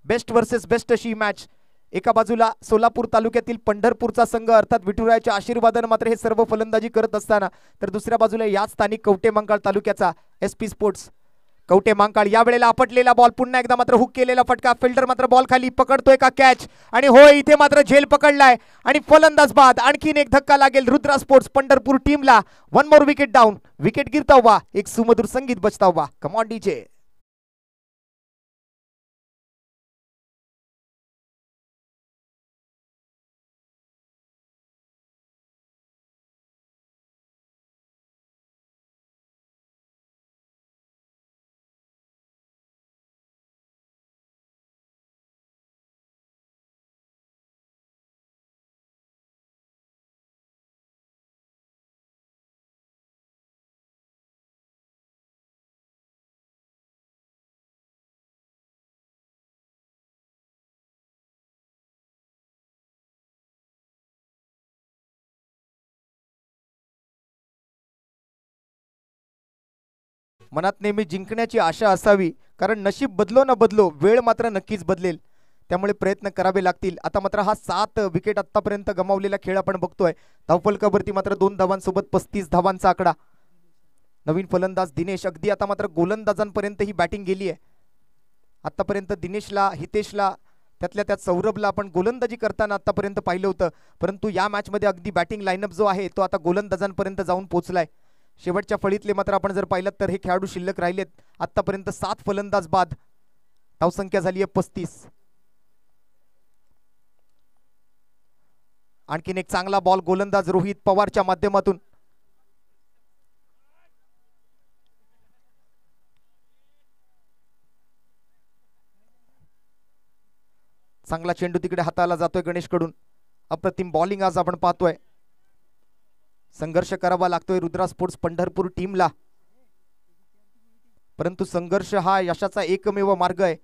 S1: बेस्ट वर्सेस बेस्ट अशी मॅच। एका बाजूला सोलापूर तालुक्यातील पंढरपूरचा संघ अर्थात विठुरायाच्या आशीर्वादाने मात्र हे सर्व फलंदाजी करत असताना, तर दुसऱ्या बाजूला याच स्थानिक कवटे मंकाळ तालुक्याचा SP स्पोर्ट्स कवटे मंकाळ। या वेळेला आपटलेला बॉल, पुन्हा एकदा मात्र हुक केलेला फटका, फिल्डर मात्र बॉल खाली पकडतोय का कॅच, आणि होय इथे मात्र झेल पकडलाय आणि फलंदाज बाद। आणखीन एक धक्का लागेल रुद्रा स्पोर्ट्स पंढरपूर टीमला। 1 मोर विकेट डाऊन, विकेट गिरता हुआ एक सुमधुर संगीत बजता हुआ। Come on DJ. मनात नेहमी जिंकण्याची आशा असावी, कारण नशीब बदलो न बदलो वेळ मात्र नक्कीच बदलेल, त्यामुळे प्रयत्न करावे लागतील। आता मात्र हा 7 विकेट आतापर्यंत गमावलेला खेळ आपण बघतोय। धावफलकावरती मात्र 2 धावांसोबत 35 धावांचा आकडा। नवीन फलंदाज दिनेश, अगदी आता मात्र गोलंदाजांपर्यंत ही बॅटिंग गेली आहे। आतापर्यंत दिनेशला, हितेशला, त्यातल्या त्यात सौरभला आपण गोलंदाजी करताना आतापर्यंत पाहिलं होतं, परंतु या मॅच मध्ये अगदी बॅटिंग लाईनअप जो आहे तो आता गोलंदाजांपर्यंत जाऊन पोहोचलाय। शेवटच्या फळीतले मात्र आपण जर पाहिलं तर हे खेळाडू शिल्लक राहिलेत। आतापर्यंत 7 फलंदाज बाद, धावसंख्या झाली आहे 35। आणखीन एक चांगला बॉल गोलंदाज रोहित पवारच्या माध्यमातून। चांगला चेंडू तिकडे हाताला जातोय गणेशकडून. अप्रतिम बॉलिंग आज आपण पाहतोय. संघर्ष करावा लागतोय रुद्रा स्पोर्ट्स पंढरपूर टीमला, परंतु संघर्ष हा यशाचा एकमेव मार्ग आहे.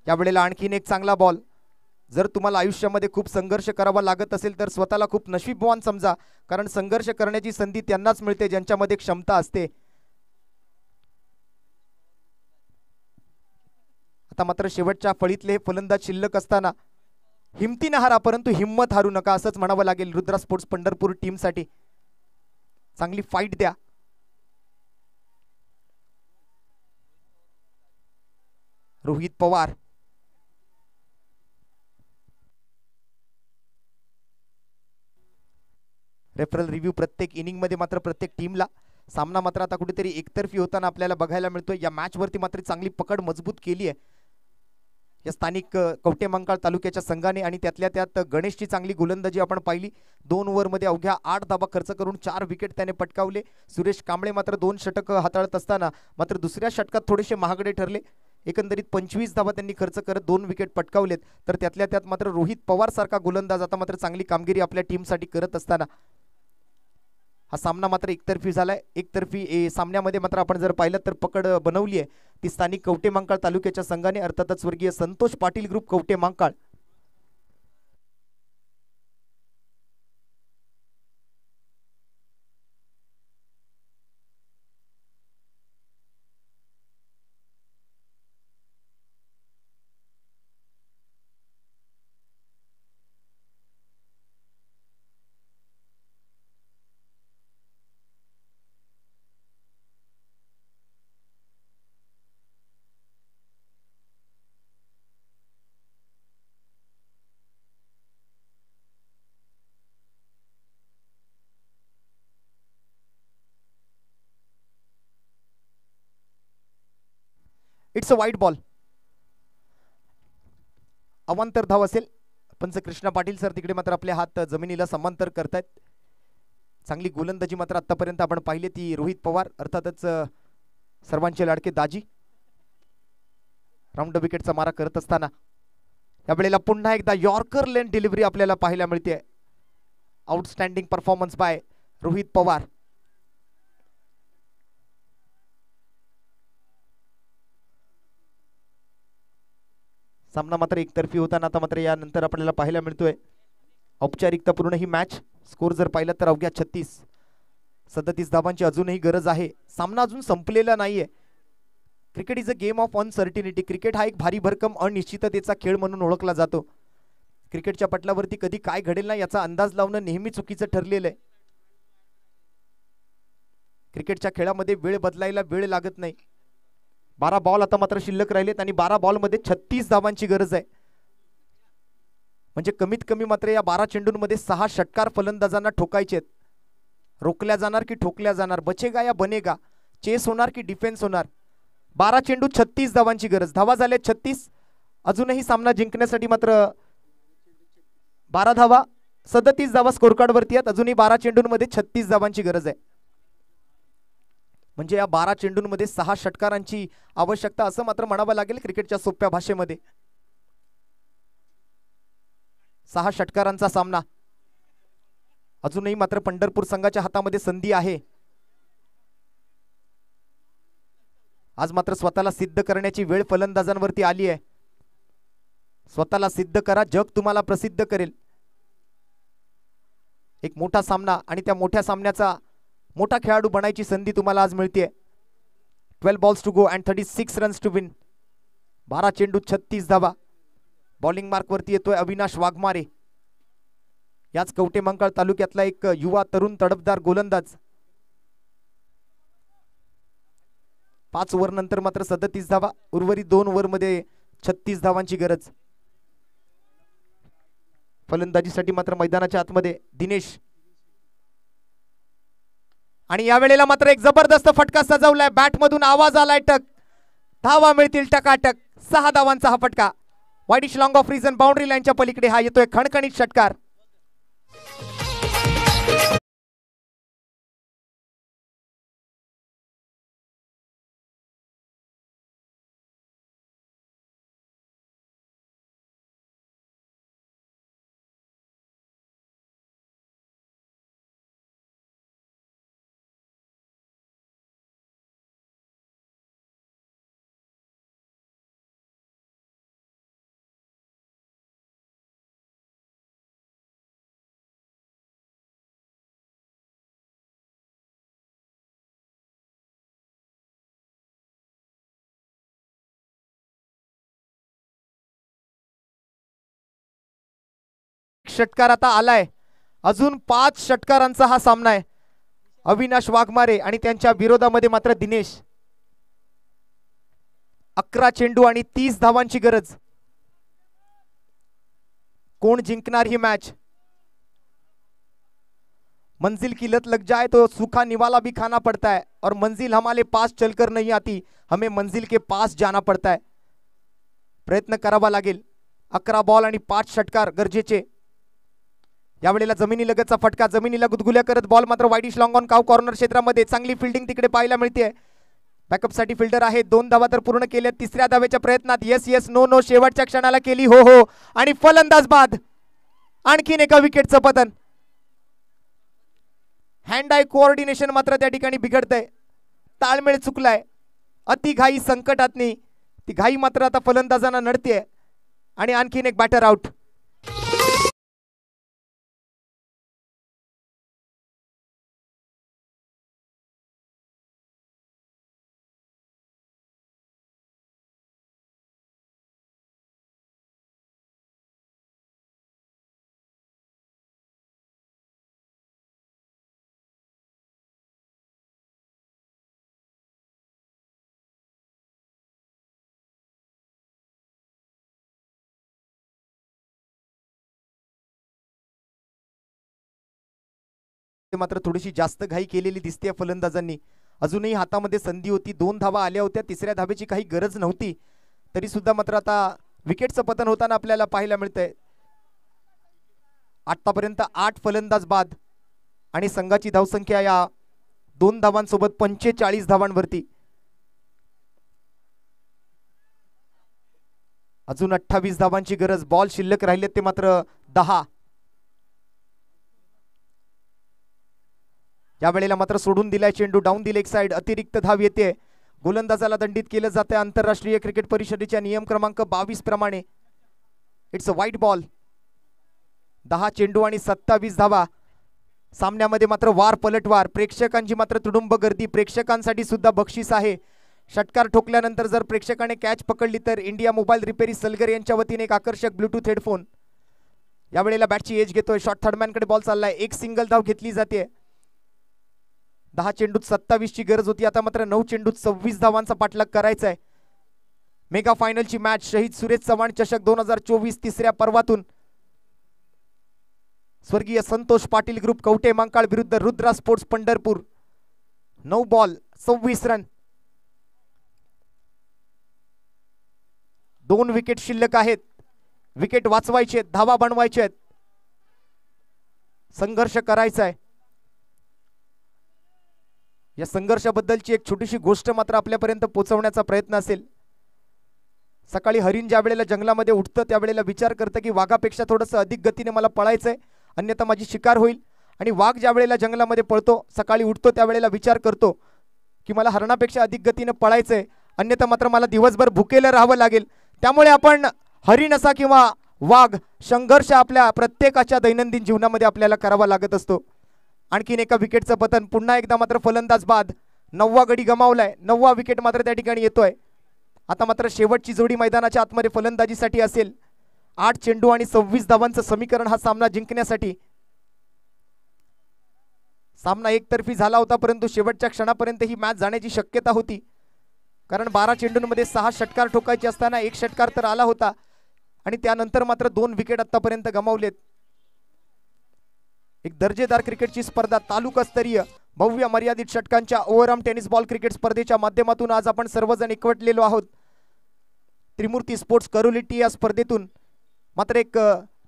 S1: यावेळेला आणखीन एक चांगला बॉल. जर तुम्हाला आयुष्यामध्ये खूप संघर्ष करावा लागत असेल तर स्वतःला खूप नशीबवान समजा, कारण संघर्ष करण्याची संधी त्यांनाच मिळते ज्यांच्यामध्ये क्षमता असते. आता मात्र शेवटच्या फळीतले फलंदाज शिल्लक असताना हिमतीने हारा, परंतु हिम्मत हारू नका असंच म्हणावं लागेल रुद्रा स्पोर्ट्स पंढरपूर टीम साठी. चांगली फाईट द्या. रोहित पवार, रेफरल रिव्ह्यू प्रत्येक इनिंग मध्ये मात्र प्रत्येक टीमला. सामना मात्र आता कुठेतरी एकतर्फी होताना आपल्याला बघायला मिळतोय. या मॅच वरती मात्र चांगली पकड मजबूत केली आहे या स्थानिक कवटेमंकाळ तालुक्याच्या संघाने, आणि त्यातल्या त्यात गणेशची चांगली गोलंदाजी आपण पाहिली. 2 ओव्हरमध्ये अवघ्या 8 धावा खर्च करून 4 विकेट त्याने पटकावले. सुरेश कांबळे मात्र 2 षटक हाताळत असताना मात्र दुसऱ्या षटकात थोडेसे महागडे ठरले. एकंदरीत 25 धावा त्यांनी खर्च करत 2 विकेट पटकावलेत. तर त्यातल्या त्यात मात्र रोहित पवार सारखा गोलंदाज आता मात्र चांगली कामगिरी आपल्या टीमसाठी करत असताना हा सामना मात्र एकतर्फी झालाय. एकतर्फी सामन्यामध्ये मात्र आपण जर पाहिलं तर पकड बनवली आहे ती स्थानिक कवटेमंकाळ तालुक्याच्या संघाने, अर्थातच स्वर्गीय Santosh Patil group Kavathemahankal. It's a wide ball. अवांतर धाव असेल. पंच कृष्णा पाटील सर तिकडे मात्र आपले हात जमिनीला समांतर करतायत. चांगली गोलंदाजी मात्र आतापर्यंत आपण पाहिले ती रोहित पवार, अर्थातच सर्वांचे लाडके दाजी राऊंड विकेटचा मारा करत असताना यावेळेला पुन्हा एकदा यॉर्कर लेन डिलिव्हरी आपल्याला पाहायला मिळते. Outstanding performance by Rohit Pawar. सामना मात्र एकतर्फी होताना आता मात्र यानंतर आपल्याला पाहायला मिळतोय औपचारिकतापूर्ण ही मॅच. स्कोर जर पाहिला तर अवघ्या 37 धावांची अजूनही गरज आहे. सामना अजून संपलेला नाहीये. Cricket is a game of uncertainty. Cricket हा एक भारी भरकम अनिश्चिततेचा खेळ म्हणून ओळखला जातो. क्रिकेटच्या पटलावरती कधी काय घडेल ना याचा अंदाज लावणं नेहमी चुकीचं ठरलेलं आहे. क्रिकेटच्या खेळामध्ये वेळ बदलायला वेळ लागत नाही. 12 बॉल आता मात्र शिल्लक राहिलेत आणि 12 बॉलमध्ये 36 धावांची गरज आहे. म्हणजे कमीत कमी मात्र या 12 चेंडूंमध्ये 6 षटकार फलंदाजांना ठोकायचे आहेत. रोखल्या जाणार की ठोकल्या जाणार, बचेगा या बनेगा, चेस होणार की डिफेन्स होणार. 12 चेंडू 36 धावांची गरज. धावा झाल्या 36. अजूनही सामना जिंकण्यासाठी मात्र 12 धावा 37 धावा स्कोर कार्ड वरती आहेत. अजूनही 12 चेंडूंमध्ये 36 धावांची गरज आहे. म्हणजे या 12 चेंडूंमध्ये 6 षटकारांची आवश्यकता असं मात्र म्हणावं लागेल क्रिकेटच्या सोप्या भाषेमध्ये. 6 षटकारांचा सामना. अजूनही मात्र पंढरपूर संघाच्या हातामध्ये संधी आहे. आज मात्र स्वतःला सिद्ध करण्याची वेळ फलंदाजांवरती आली आहे. स्वतःला सिद्ध करा, जग तुम्हाला प्रसिद्ध करेल. एक मोठा सामना आणि त्या मोठ्या सामन्याचा मोठा खेळाडू बनायची संधी तुम्हाला आज मिळते. 12 balls to go and 36 runs to win. 12 चेंडू 36 धावा. बॉलिंग मार्क वरती येतोय अविनाश वाघमारे, याच कवटेमंकाळ तालुक्यातला एक युवा तरुण तडफदार गोलंदाज. 5 ओव्हर नंतर मात्र 37 धावा. उर्वरित 2 ओव्हर मध्ये 36 धावांची गरज. फलंदाजीसाठी मात्र मैदानाच्या आतमध्ये दिनेश. आणि यावेळेला मात्र एक जबरदस्त फटका सजवलाय. बॅट मधून आवाज आलाय टक. धावा मिळतील टकाटक. 6 धावांचा हा फटका. Wideish long off region boundary लाईनच्या पलीकडे हा येतोय खणखणीत षटकार. षटकार आता आलाय. अजून 5 षटकारांचा हा सामना आहे. अविनाश वाघमारे आणि त्यांच्या विरोधामध्ये मात्र दिनेश. 11 चेंडू आणि 30 धावांची गरज. कोण जिंकणार ही मॅच? मंजिल की लत लग जाए तो सूखा निवाला भी खाना पड़ता है और मंजिल हमारे पास चलकर नहीं आती, हमें मंजिल के पास जाना पड़ता है. प्रयत्न करावा लागेल. 11 बॉल आणि 5 षटकार गरजेचे. यावेळेला जमिनी लगतचा फटका, जमिनीला गुदगुल्या करत बॉल मात्र वाईडिश लॉंग ऑन काव कॉर्नर क्षेत्रामध्ये. चांगली फिल्डिंग तिकडे पाहायला मिळते. बॅकअप साठी फिल्डर आहे. 2 धावा तर पूर्ण केल्या. तिसऱ्या धावेच्या प्रयत्नात येस येस नो नो शेवटच्या क्षणाला केली हो हो आणि फलंदाज बाद. आणखीन एका विकेटचं पतन. हँड आय कोऑर्डिनेशन मात्र त्या ठिकाणी बिघडतंय. ताळमेळ चुकलाय. अति घाई संकटातनी ती घाई मात्र आता फलंदाजांना नडते आणि आणखीन एक बॅटर आउट. मात्र थोडीशी जास्त घाई केलेली दिसते फलंदाजांनी. अजूनही हातामध्ये संधी होती. 2 धावा आल्या होत्या. तिसऱ्या धावेची काही गरज नव्हती. तरी सुद्धा मात्र आता विकेटचं पतन होताना आपल्याला पाहायला मिळतंय. आतापर्यंत 8 फलंदाज बाद आणि संघाची धावसंख्या या 2 धावांसोबत 45 धावांवरती. अजून 28 धावांची गरज. बॉल शिल्लक राहिलेत ते मात्र 10. या वेळेला मात्र सोडून दिलाय चेंडू. Down the leg side. अतिरिक्त धाव येते. गोलंदाजाला दंडित केलं जाते आंतरराष्ट्रीय क्रिकेट परिषदेच्या नियम क्रमांक 22 प्रमाणे. It's a white ball. 10 चेंडू आणि 27 धावा. सामन्यामध्ये मात्र वार पलटवार. प्रेक्षकांची मात्र तुडुंब गर्दी. प्रेक्षकांसाठी सुद्धा बक्षीस आहे. षटकार ठोकल्यानंतर जर प्रेक्षकाने कॅच पकडली तर इंडिया मोबाईल रिपेरी सलगर यांच्या वतीने एक आकर्षक ब्लूटूथ हेडफोन. या वेळेला बॅटची एज घेतोय. शॉर्ट थर्डमॅनकडे बॉल चाललाय. एक सिंगल धाव घेतली जाते. 10 चेंडूत 27 ची गरज होती. आता मात्र 9 चेंडूत 26 धावांचा पाठलाग करायचा आहे. मेगा फायनलची मॅच शहीद सुरेश चव्हाण चषक 2024 तिसऱ्या पर्वातून स्वर्गीय संतोष पाटील ग्रुप कवटे मांकाळ विरुद्ध Rudra sports Pandharpur. 9 ball 26 run. 2 wicket शिल्लक आहेत. विकेट वाचवायचे, धावा बनवायचे आहेत. संघर्ष करायचा आहे. या संघर्षाबद्दलची एक छोटीशी गोष्ट मात्र आपल्यापर्यंत पोहोचवण्याचा प्रयत्न असेल. सकाळी हरिण ज्या वेळेला जंगलामध्ये उठतं त्यावेळेला विचार करतं की वाघापेक्षा थोडंसं अधिक गतीने मला पळायचंय, अन्यथा माझी शिकार होईल. आणि वाघ ज्या वेळेला जंगलामध्ये पळतो, सकाळी उठतो त्यावेळेला विचार करतो की मला हरणापेक्षा अधिक गतीने पळायचंय, अन्यथा मात्र मला दिवसभर भुकेलं राहावं लागेल. त्यामुळे आपण हरिण असा किंवा वाघ, संघर्ष आपल्या प्रत्येकाच्या दैनंदिन जीवनामध्ये आपल्याला करावा लागत असतो. आणखीन एका विकेटचं पतन. पुन्हा एकदा मात्र फलंदाज बाद. 9वा गडी गमावलाय. 9वा विकेट मात्र त्या ठिकाणी येतोय. आता मात्र शेवटची जोडी मैदानाच्या आतमध्ये फलंदाजीसाठी असेल. 8 चेंडू आणि 26 धावांचं समीकरण हा सामना जिंकण्यासाठी. सामना एकतर्फी झाला होता, परंतु शेवटच्या क्षणापर्यंत ही मॅच जाण्याची शक्यता होती. कारण 12 चेंडूंमध्ये 6 षटकार ठोकायचे असताना 1 षटकार तर आला होता आणि त्यानंतर मात्र 2 विकेट आतापर्यंत गमावलेत. एक दर्जेदार क्रिकेटची स्पर्धा, तालुकास्तरीय भव्य मर्यादित षटकांच्या ओव्हरआर्म टेनिस बॉल क्रिकेट स्पर्धेच्या माध्यमातून आज आपण सर्वजण एकवटलेलो आहोत. त्रिमूर्ती स्पोर्ट्स करोलिटी या स्पर्धेतून मात्र एक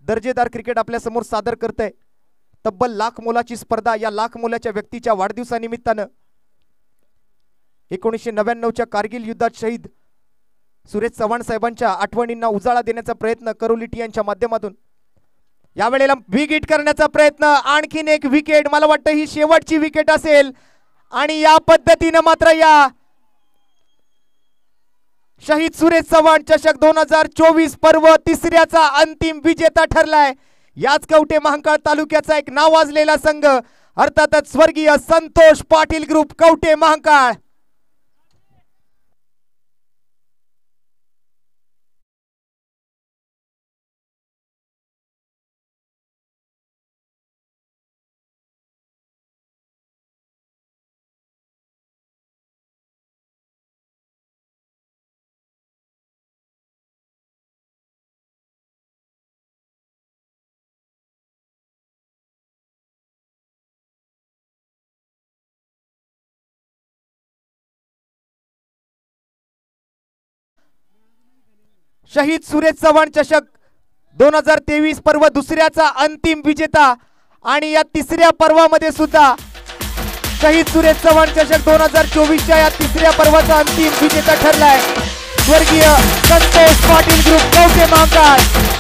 S1: दर्जेदार क्रिकेट आपल्या समोर सादर करतंय. तब्बल लाख मोलाची स्पर्धा. या लाख मोलाच्या व्यक्तीच्या वाढदिवसानिमित्तानं 1999च्या कारगिल युद्धात शहीद सुरेश चव्हाण साहेबांच्या आठवणींना उजाळा देण्याचा प्रयत्न करोलिटी यांच्या माध्यमातून. यावेळेला बिग हिट करण्याचा प्रयत्न. आणखीन एक विकेट. मला वाटतं ही शेवटची विकेट असेल आणि या पद्धतीने मात्र या शहीद सुरेश चव्हाण चषक 2024 पर्व तिसऱ्याचा अंतिम विजेता ठरलाय. याच कवठे महांकाळ तालुक्याचा एक नावाजलेला संघ, अर्थातच स्वर्गीय संतोष पाटील ग्रुप कवठे महांकाळ. शहीद सुरेश चव्हाण चषक 2023 पर्व दुसऱ्याचा अंतिम विजेता आणि या तिसऱ्या पर्वामध्ये सुद्धा शहीद सुरेश चव्हाण चषक 2024च्या या तिसऱ्या पर्वाचा अंतिम विजेता ठरलाय स्वर्गीय संतोष पाटील ग्रुप कवठे महांकाळ।